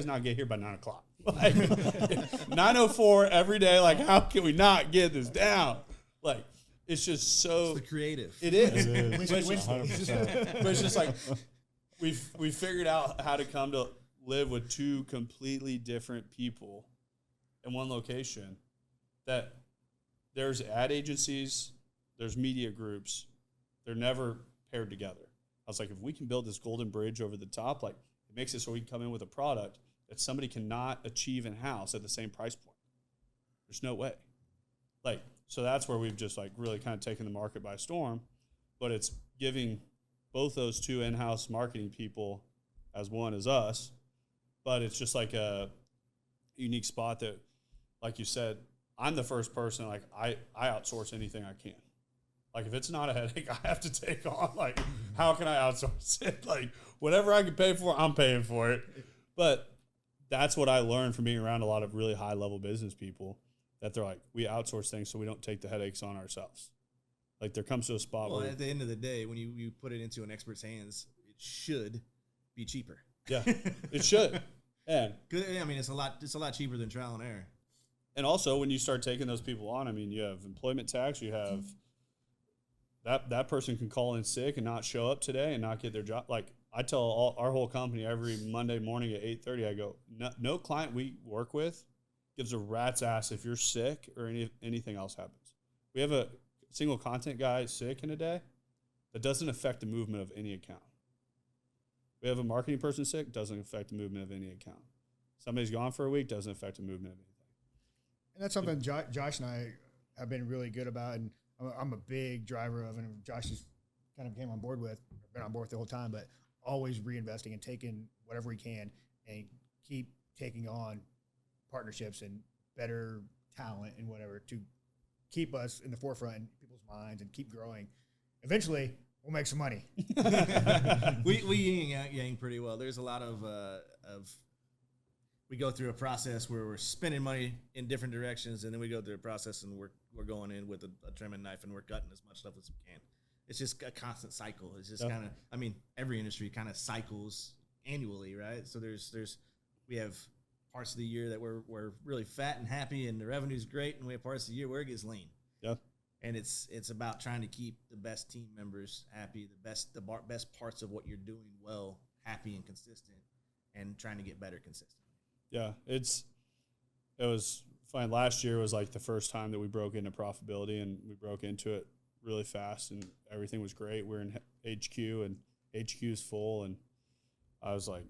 not get here by 9 o'clock? Like 9:04 every day. Like, how can we not get this down? Like, it's just so. It's the creative. It is. It But is. 100%. it's just like we figured out how to come to live with 2 completely different people in one location. That there's ad agencies, there's media groups, they're never paired together. I was like, if we can build this golden bridge over the top, like it makes it so we can come in with a product that somebody cannot achieve in house at the same price point. There's no way. Like, so that's where we've just like really kind of taken the market by storm, but it's giving both those 2 in-house marketing people as one as us, but it's just like a unique spot that, like you said, I'm the first person, like I outsource anything I can. Like if it's not a headache I have to take on, like how can I outsource it? Like whatever I can pay for, I'm paying for it. But that's what I learned from being around a lot of really high level business people, that they're like, we outsource things so we don't take the headaches on ourselves. Like there comes to a spot Well, where at the end of the day, when you put it into an expert's hands, it should be cheaper. yeah, it should. And I mean, it's a lot cheaper than trial and error. And also, when you start taking those people on, I mean, you have employment tax, you have that person can call in sick and not show up today and not get their job. Like I tell our whole company every Monday morning at 8:30, I go, no client we work with gives a rat's ass if you're sick or anything else happens. We have a single content guy sick in a day, that doesn't affect the movement of any account. We have a marketing person sick, doesn't affect the movement of any account. Somebody's gone for a week, doesn't affect the movement of anything. and that's something Josh and I have been really good about, and I'm a big driver of, and Josh has kind of came on board with, been on board the whole time, but always reinvesting and taking whatever we can and keep taking on partnerships and better talent and whatever to keep us in the forefront in people's minds and keep growing. Eventually, we'll make some money. we yin and yang pretty well. There's a lot of we go through a process where we're spending money in different directions, and then we go through a process and we're going in with a trimming knife and we're cutting as much stuff as we can. It's just a constant cycle. It's just kind of, I mean, every industry kind of cycles annually, right? So we have parts of the year that we're really fat and happy and the revenue's great, and we have parts of the year where it gets lean. Yeah. And it's about trying to keep the best team members happy, the best parts of what you're doing well, happy and consistent, and trying to get better consistently. Yeah, it was fine. Last year was like the first time that we broke into profitability, and we broke into it really fast, and everything was great. We're in HQ, and HQ is full, and I was like,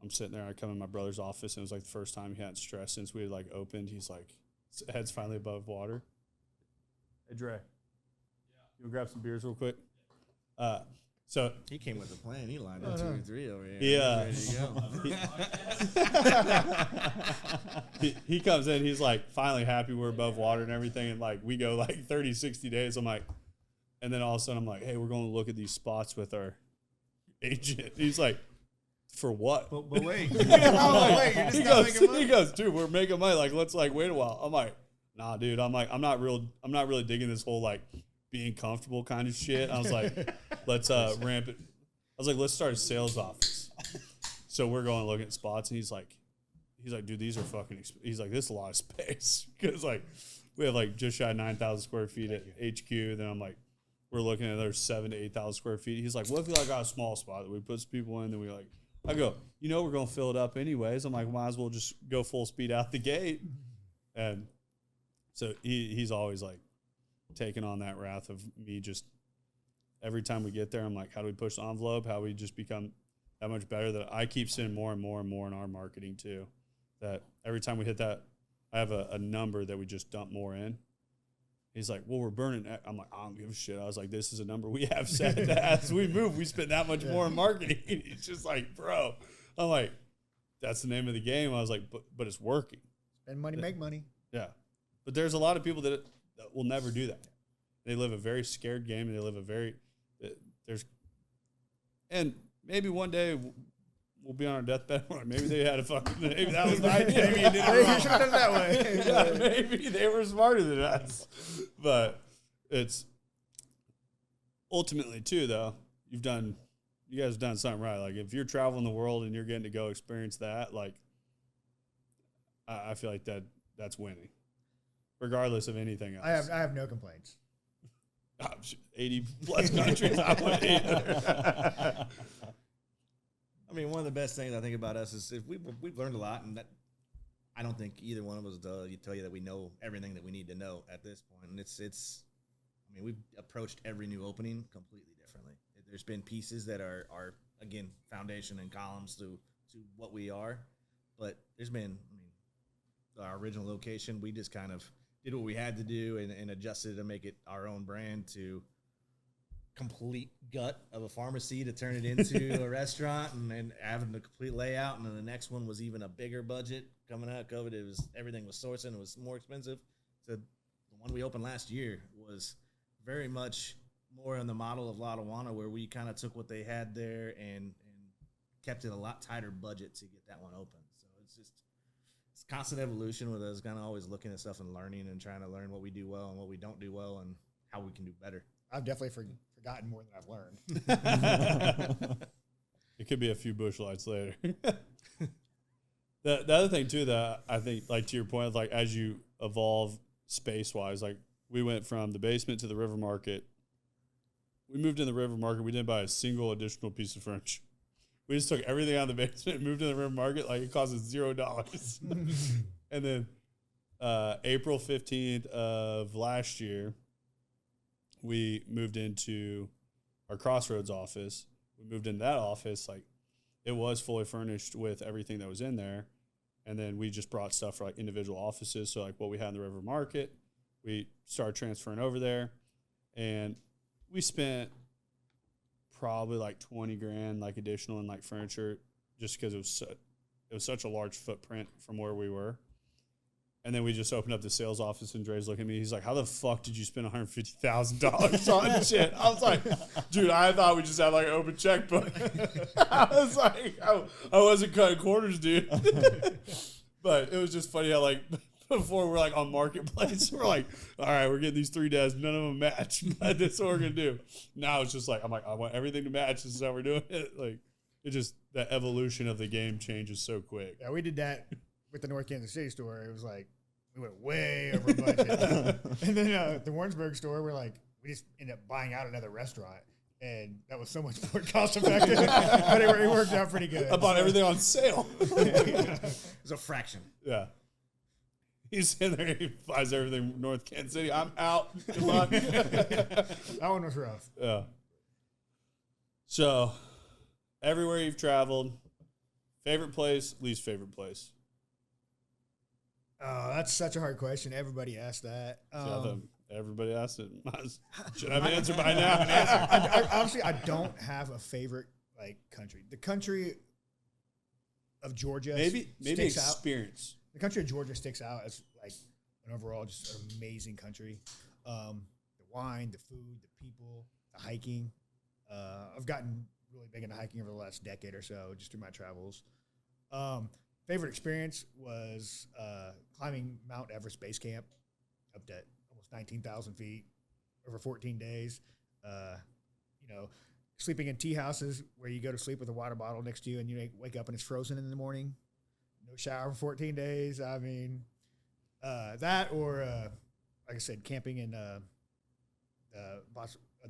I'm sitting there. I come in my brother's office, and it was like the first time he hadn't stressed since we had like opened. He's like, his head's finally above water. Hey, Dre. Yeah. You want to grab some beers real quick? So He came with a plan. He lined up 2 or 3 over here. Yeah. He's ready to go. he comes in, he's like finally happy we're above water and everything, and like we go like 30, 60 days. I'm like, and then all of a sudden I'm like, hey, we're going to look at these spots with our agent. He's like, for what? But wait. He goes, dude, we're making money. Like, let's like wait a while. I'm like, nah, dude. I'm like, I'm not really digging this whole like being comfortable kind of shit. I was like, let's ramp it. was like, let's start a sales office. So we're going looking at spots, and he's like, dude, these are fucking. He's like, this is a lot of space because like we have like just shy of 9,000 square feet at HQ. Then I'm like, we're looking at another 7,000 to 8,000 square feet. He's like, what if we like got a small spot that we put some people in? Then we like, I go, we're gonna fill it up anyways. I'm like, might as well just go full speed out the gate. And so he's always like taking on that wrath of me. Just every time we get there, I'm like, how do we push the envelope? How do we just become that much better? That I keep seeing more and more and more in our marketing too. That every time we hit that, I have a number that we just dump more in. He's like, well, we're burning. I'm like, I don't give a shit. I was like, this is a number we have set that as we move, we spend that much more in marketing. He's just like, bro. I'm like, that's the name of the game. I was like, but it's working. Spend money, make money. Yeah. But there's a lot of people that will never do that. They live a very scared game, and they live a very, and maybe one day we'll be on our deathbed. Maybe they had maybe that was the idea. Maybe you did it wrong. You should have done it that way. Yeah, maybe they were smarter than us. But it's ultimately too, though, you guys have done something right. Like if you're traveling the world and you're getting to go experience that, like I feel like that's winning, regardless of anything else. I have no complaints. 80 plus countries. I wouldn't either. I mean, one of the best things I think about us is we've learned a lot, and that I don't think either one of us tell you that we know everything that we need to know at this point. And it's I mean, we've approached every new opening completely differently. There's been pieces that are again foundation and columns to what we are, but there's been, I mean, our original location, we just kind of did what we had to do and adjusted to make it our own brand to complete gut of a pharmacy to turn it into a restaurant and having the complete layout. And then the next one was even a bigger budget coming out of COVID. Everything was sourcing. It was more expensive. So the one we opened last year was very much more on the model of Lotawana, where we kind of took what they had there and kept it a lot tighter budget to get that one open. So it's constant evolution with us kind of always looking at stuff and learning and trying to learn what we do well and what we don't do well and how we can do better. I've definitely forgotten more than I've learned. It could be a few bush lights later. The other thing too that I think, like to your point, like as you evolve space wise, like we went from the basement to the river market. We moved in the river market. We didn't buy a single additional piece of furniture. We just took everything out of the basement and moved to the river market. Like it cost us $0. And then April 15th of last year, we moved into our Crossroads office. We moved into that office. Like it was fully furnished with everything that was in there. And then we just brought stuff for like individual offices. So like what we had in the river market, we started transferring over there. And we spent probably like 20 grand, like additional in like furniture, just because it was such a large footprint from where we were. And then we just opened up the sales office, and Dre's looking at me. He's like, how the fuck did you spend $150,000 on shit? I was like, dude, I thought we just had like an open checkbook. I was like, I wasn't cutting corners, dude. But it was just funny how like before we're like on Marketplace, we're like, all right, we're getting these 3 desks. None of them match, but that's what we're going to do. Now it's just like, I'm like, I want everything to match. This is how we're doing it. Like, it just, the evolution of the game changes so quick. Yeah, we did that with the North Kansas City store. It was like, we went way over budget. And then the Warrensburg store, we just ended up buying out another restaurant. And that was so much more cost effective. But it worked out pretty good. I bought everything on sale. It was a fraction. Yeah. He's in there, he buys everything North Kansas City. I'm out. Good luck. That one was rough. Yeah. So, everywhere you've traveled, favorite place, least favorite place? Oh, that's such a hard question. Everybody asked that. Everybody asked it. Should have an answer by now. Honestly, I don't have a favorite country. The country of Georgia maybe sticks experience. Out. The country of Georgia sticks out as an overall just an amazing country. The wine, the food, the people, the hiking. I've gotten really big into hiking over the last decade or so, just through my travels. Favorite experience was climbing Mount Everest Base Camp up to almost 19,000 feet over 14 days. sleeping in tea houses where you go to sleep with a water bottle next to you and you wake up and it's frozen in the morning. No shower for 14 days. I mean, that or, like I said, camping in the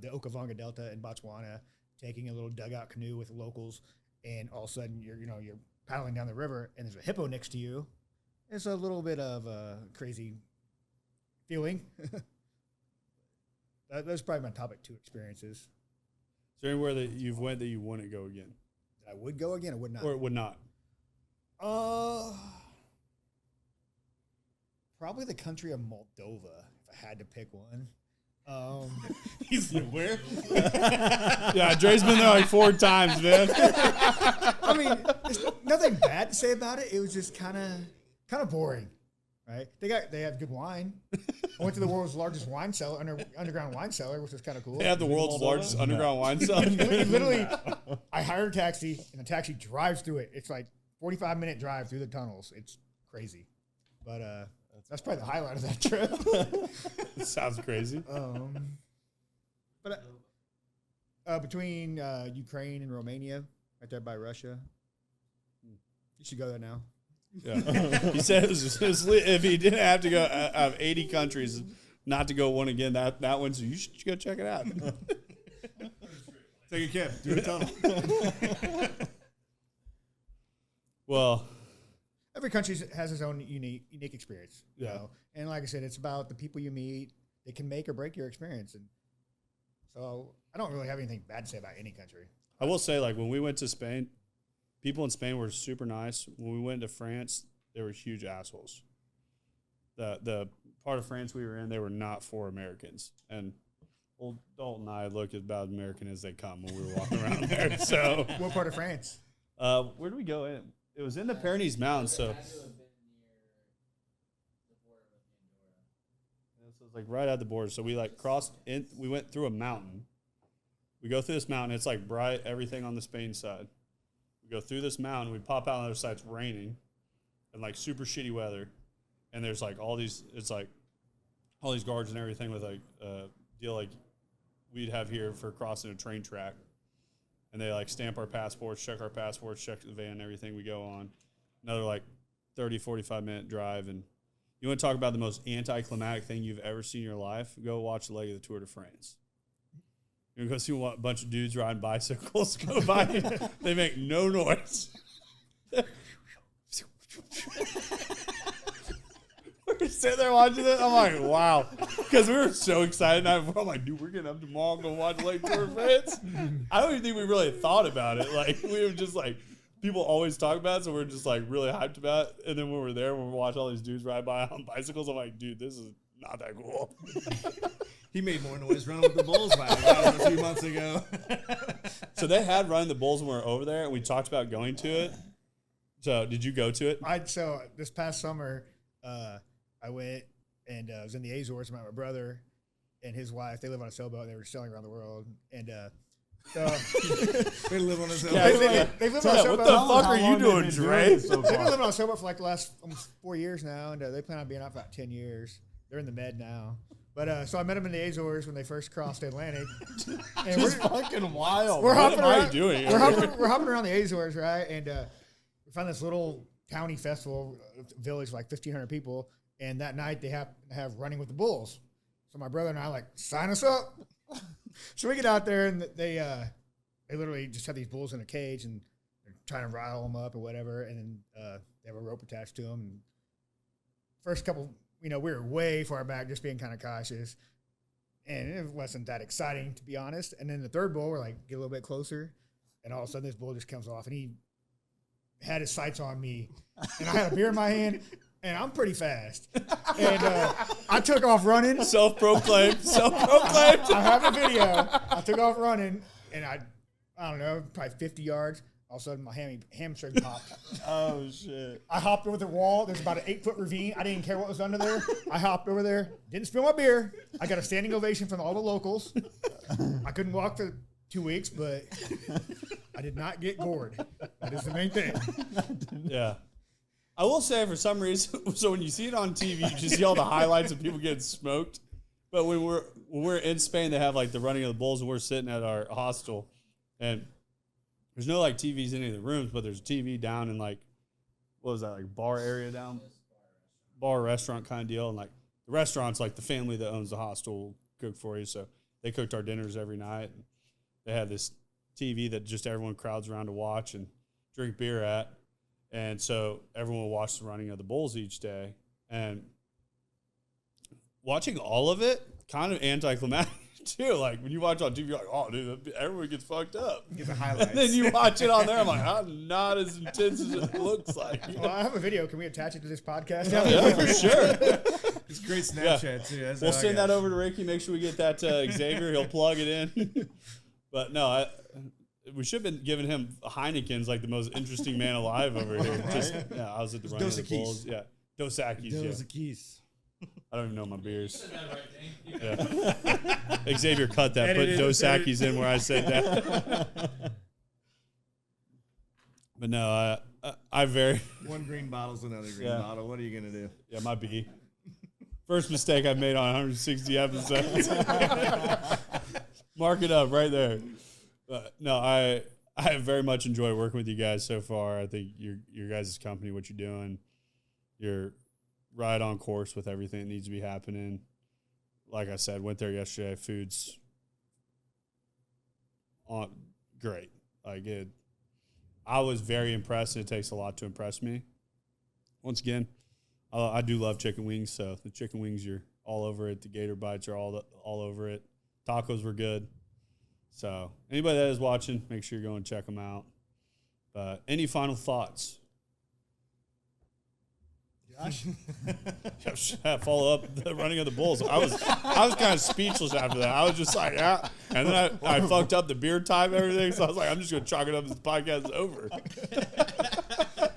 Okavango Delta in Botswana, taking a little dugout canoe with locals, and all of a sudden you're paddling down the river and there's a hippo next to you. It's a little bit of a crazy feeling. That's probably my top 2 experiences. Is there anywhere that you've went that you wouldn't go again? I would go again or would not? Or would not? Probably the country of Moldova, if I had to pick one. He's like, where? Yeah, Dre's been there like 4 times, man. I mean, there's nothing bad to say about it. It was just kind of boring, right? They have good wine. I went to the world's largest wine cellar, underground wine cellar, which was kind of cool. They have the world's largest underground wine cellar. Literally, I hired a taxi, and the taxi drives through it. It's like 45-minute drive through the tunnels. It's crazy, but that's probably the highlight of that trip. Sounds crazy. But between Ukraine and Romania, right there by Russia, you should go there now. Yeah. He said it was if he didn't have to go out of 80 countries, not to go one again, that one, so you should go check it out. Take a cab. Do a tunnel. Well, every country has its own unique experience. You Yeah. know? And like I said, it's about the people you meet. They can make or break your experience. And so I don't really have anything bad to say about any country. I will say, like, when we went to Spain, people in Spain were super nice. When we went to France, they were huge assholes. The part of France we were in, they were not for Americans. And old Dalton and I looked about American as they come when we were walking around there. So, What part of France? where did we go in? It was in the Pyrenees Mountains, so. Yeah, so it was like right at the border. So we like crossed in, we went through a mountain. We go through this mountain, it's like bright, everything on the Spain side. We go through this mountain, we pop out on the other side, it's raining and like super shitty weather. And there's like all these, it's like all these guards and everything with like deal like we'd have here for crossing a train track. And they like stamp our passports, check the van and everything we go on. Another like 30, 45-minute drive. And you want to talk about the most anticlimactic thing you've ever seen in your life? Go watch the leg of the Tour de France. You go see a bunch of dudes riding bicycles go by. They make no noise. We're sitting there watching it. I'm like, wow. Because we were so excited. I'm like, dude, we're getting up tomorrow and go watch Lake Tour of France. I don't even think we really thought about it. Like, we were just like, people always talk about it, so we're just like really hyped about it. And then when we're there, when we watch all these dudes ride by on bicycles, I'm like, dude, this is not that cool. He made more noise running with the Bulls a few months ago. So they had Running the Bulls when we were over there, and we talked about going to it. So did you go to it? So this past summer, I went and I was in the Azores with my brother and his wife. They live on a sailboat. And they were sailing around the world. And so They live on a sailboat. Yeah, they live on a what sailboat. the fuck are you doing, Dre? They've been living on a sailboat for like the last almost 4 years now, and they plan on being out for about 10 years. They're in the Med now. But so I met them in the Azores when they first crossed the Atlantic. And It's fucking wild. we're What hopping am I around, doing? We're hopping around the Azores, right? And we found this little towny festival village, like 1,500 people. And that night they have Running with the Bulls. So my brother and I like, sign us up. So we get out there and they literally just have these bulls in a cage and they're trying to rile them up or whatever. And then they have a rope attached to them. And first couple, we were way far back, just being kind of cautious. And it wasn't that exciting, to be honest. And then the third bull, we're like, get a little bit closer. And all of a sudden, this bull just comes off. And he had his sights on me. And I had a beer in my hand. And I'm pretty fast. And I took off running. Self-proclaimed. I have a video. I took off running. And I don't know, probably 50 yards. All of a sudden, my hamstring popped. Oh, shit. I hopped over the wall. There's about an 8-foot ravine. I didn't care what was under there. I hopped over there. Didn't spill my beer. I got a standing ovation from all the locals. I couldn't walk for 2 weeks, but I did not get gored. That is the main thing. Yeah. I will say, for some reason, so when you see it on TV, you just see all the highlights of people getting smoked. But when we're in Spain, they have like the Running of the Bulls, and we're sitting at our hostel. And there's no like TVs in any of the rooms, but there's a TV down in like, what was that, like bar area down? Bar restaurant kind of deal. And like the restaurant's like the family that owns the hostel will cook for you. So they cooked our dinners every night. And they had this TV that just everyone crowds around to watch and drink beer at. And so everyone will watch the running of the bulls each day. And watching all of it, kind of anticlimactic too. Like when you watch on TV, you're like, oh, dude, everyone gets fucked up. Get the highlights. And then you watch it on there, I'm like, I'm not as intense as it looks like. Well, I have a video. Can we attach it to this podcast? Yeah, for sure. It's great Snapchat too. That's We'll all I send got. that over to Ricky. Make sure we get that to Xavier. He'll plug it in. But no, we should have been giving him Heineken's like the most interesting man alive over here. Just, yeah, I was at the running of the Dos Bulls. Yeah, Dos Equis. Those Yeah. are keys. I don't even know my beers. Yeah. Xavier cut that. Put Dos Equis in where I said that. But no, I very One green bottle's another green Yeah. bottle. What are you gonna do? yeah my B. First mistake I've made on 160 episodes. Mark it up right there. But no, I have very much enjoyed working with you guys so far. I think your guys' company, what you're doing, you're right on course with everything that needs to be happening. Like I said, went there yesterday. Food's on great. Like it, I was very impressed, and it takes a lot to impress me. Once again, I do love chicken wings, so the chicken wings, you're all over it. The Gator Bites are all over it. Tacos were good. So anybody that is watching, make sure you're going to check them out. But any final thoughts? Josh? Follow up the running of the Bulls. I was kind of speechless after that. I was just like, yeah. And then I fucked up the beer time and everything. So I was like, I'm just going to chalk it up as the podcast is over.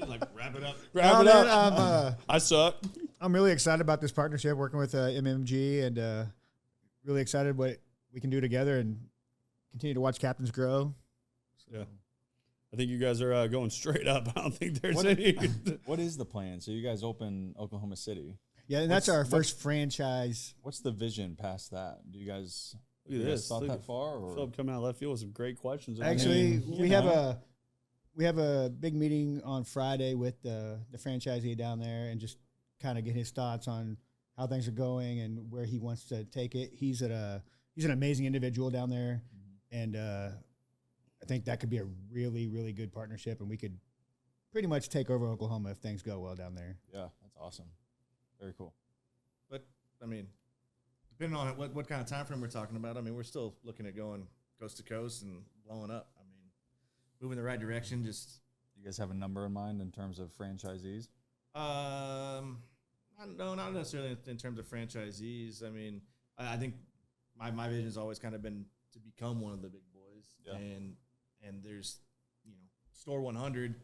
Like wrap it up. Wrap it man, up. I suck. I'm really excited about this partnership, working with MMG, and really excited what we can do together and continue to watch Captains grow. Yeah. I think you guys are going straight up. I don't think there's any. What is the plan? So you guys open Oklahoma City. Yeah, and that's our first franchise. What's the vision past that? Do you guys, Look at you guys this. thought Look that at far? Or? Philip coming out left field with some great questions. Actually, you we know. have a big meeting on Friday with the franchisee down there, and just kind of get his thoughts on how things are going and where he wants to take it. He's an amazing individual down there, and I think that could be a really, really good partnership, and we could pretty much take over Oklahoma if things go well down there. Yeah, that's awesome. Very cool. But I mean, depending on what kind of time frame we're talking about, I mean, we're still looking at going coast to coast and blowing up. I mean, moving in the right direction. Just You guys have a number in mind in terms of franchisees? not necessarily in terms of franchisees. I mean, I think my vision has always kind of been to become one of the big boys. Yeah. And there's, Store 100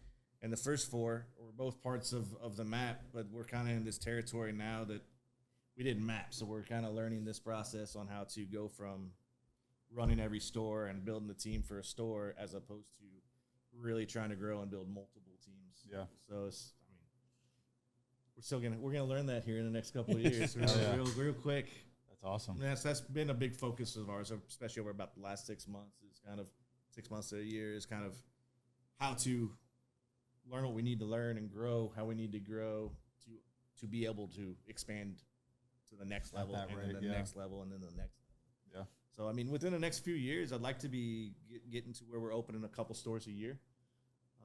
and the first four were both parts of the map, but we're kind of in this territory now that we didn't map. So we're kind of learning this process on how to go from running every store and building the team for a store as opposed to really trying to grow and build multiple teams. Yeah. So we're gonna learn that here in the next couple of years, real quick. That's awesome. And that's been a big focus of ours, especially over about the last 6 months. Is kind of 6 months to a year is kind of how to learn what we need to learn and grow how we need to grow to be able to expand to the next level that and rate, then the yeah. next level and then the next. Yeah. So I mean, within the next few years, I'd like to be getting to where we're opening a couple stores a year.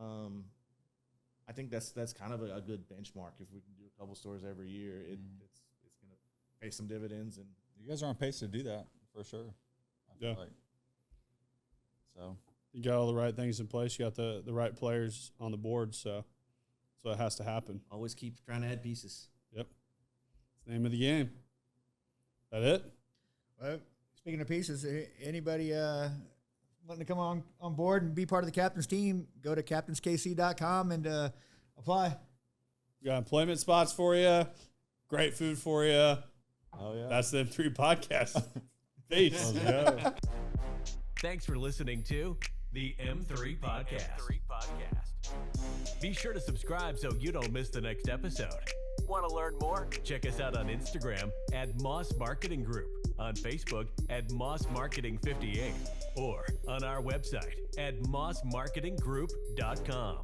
I think that's kind of a good benchmark. If we can do a couple stores every year, it's going to pay some dividends. And You guys are on pace to do that for sure. I feel Yeah. like. So You got all the right things in place. You got the right players on the board, so it has to happen. always keep trying to add pieces. Yep. It's the name of the game. That it? Well, speaking of pieces, anybody wanting to come on board and be part of the captain's team, go to captainskc.com and apply. We got employment spots for you. Great food for you. oh yeah. That's the M3 podcast. Peace. Thanks for listening to the M3 Podcast. Be sure to subscribe so you don't miss the next episode. Want to learn more? Check us out on Instagram at Moss Marketing Group, on Facebook at Moss Marketing 58 or on our website at mossmarketinggroup.com.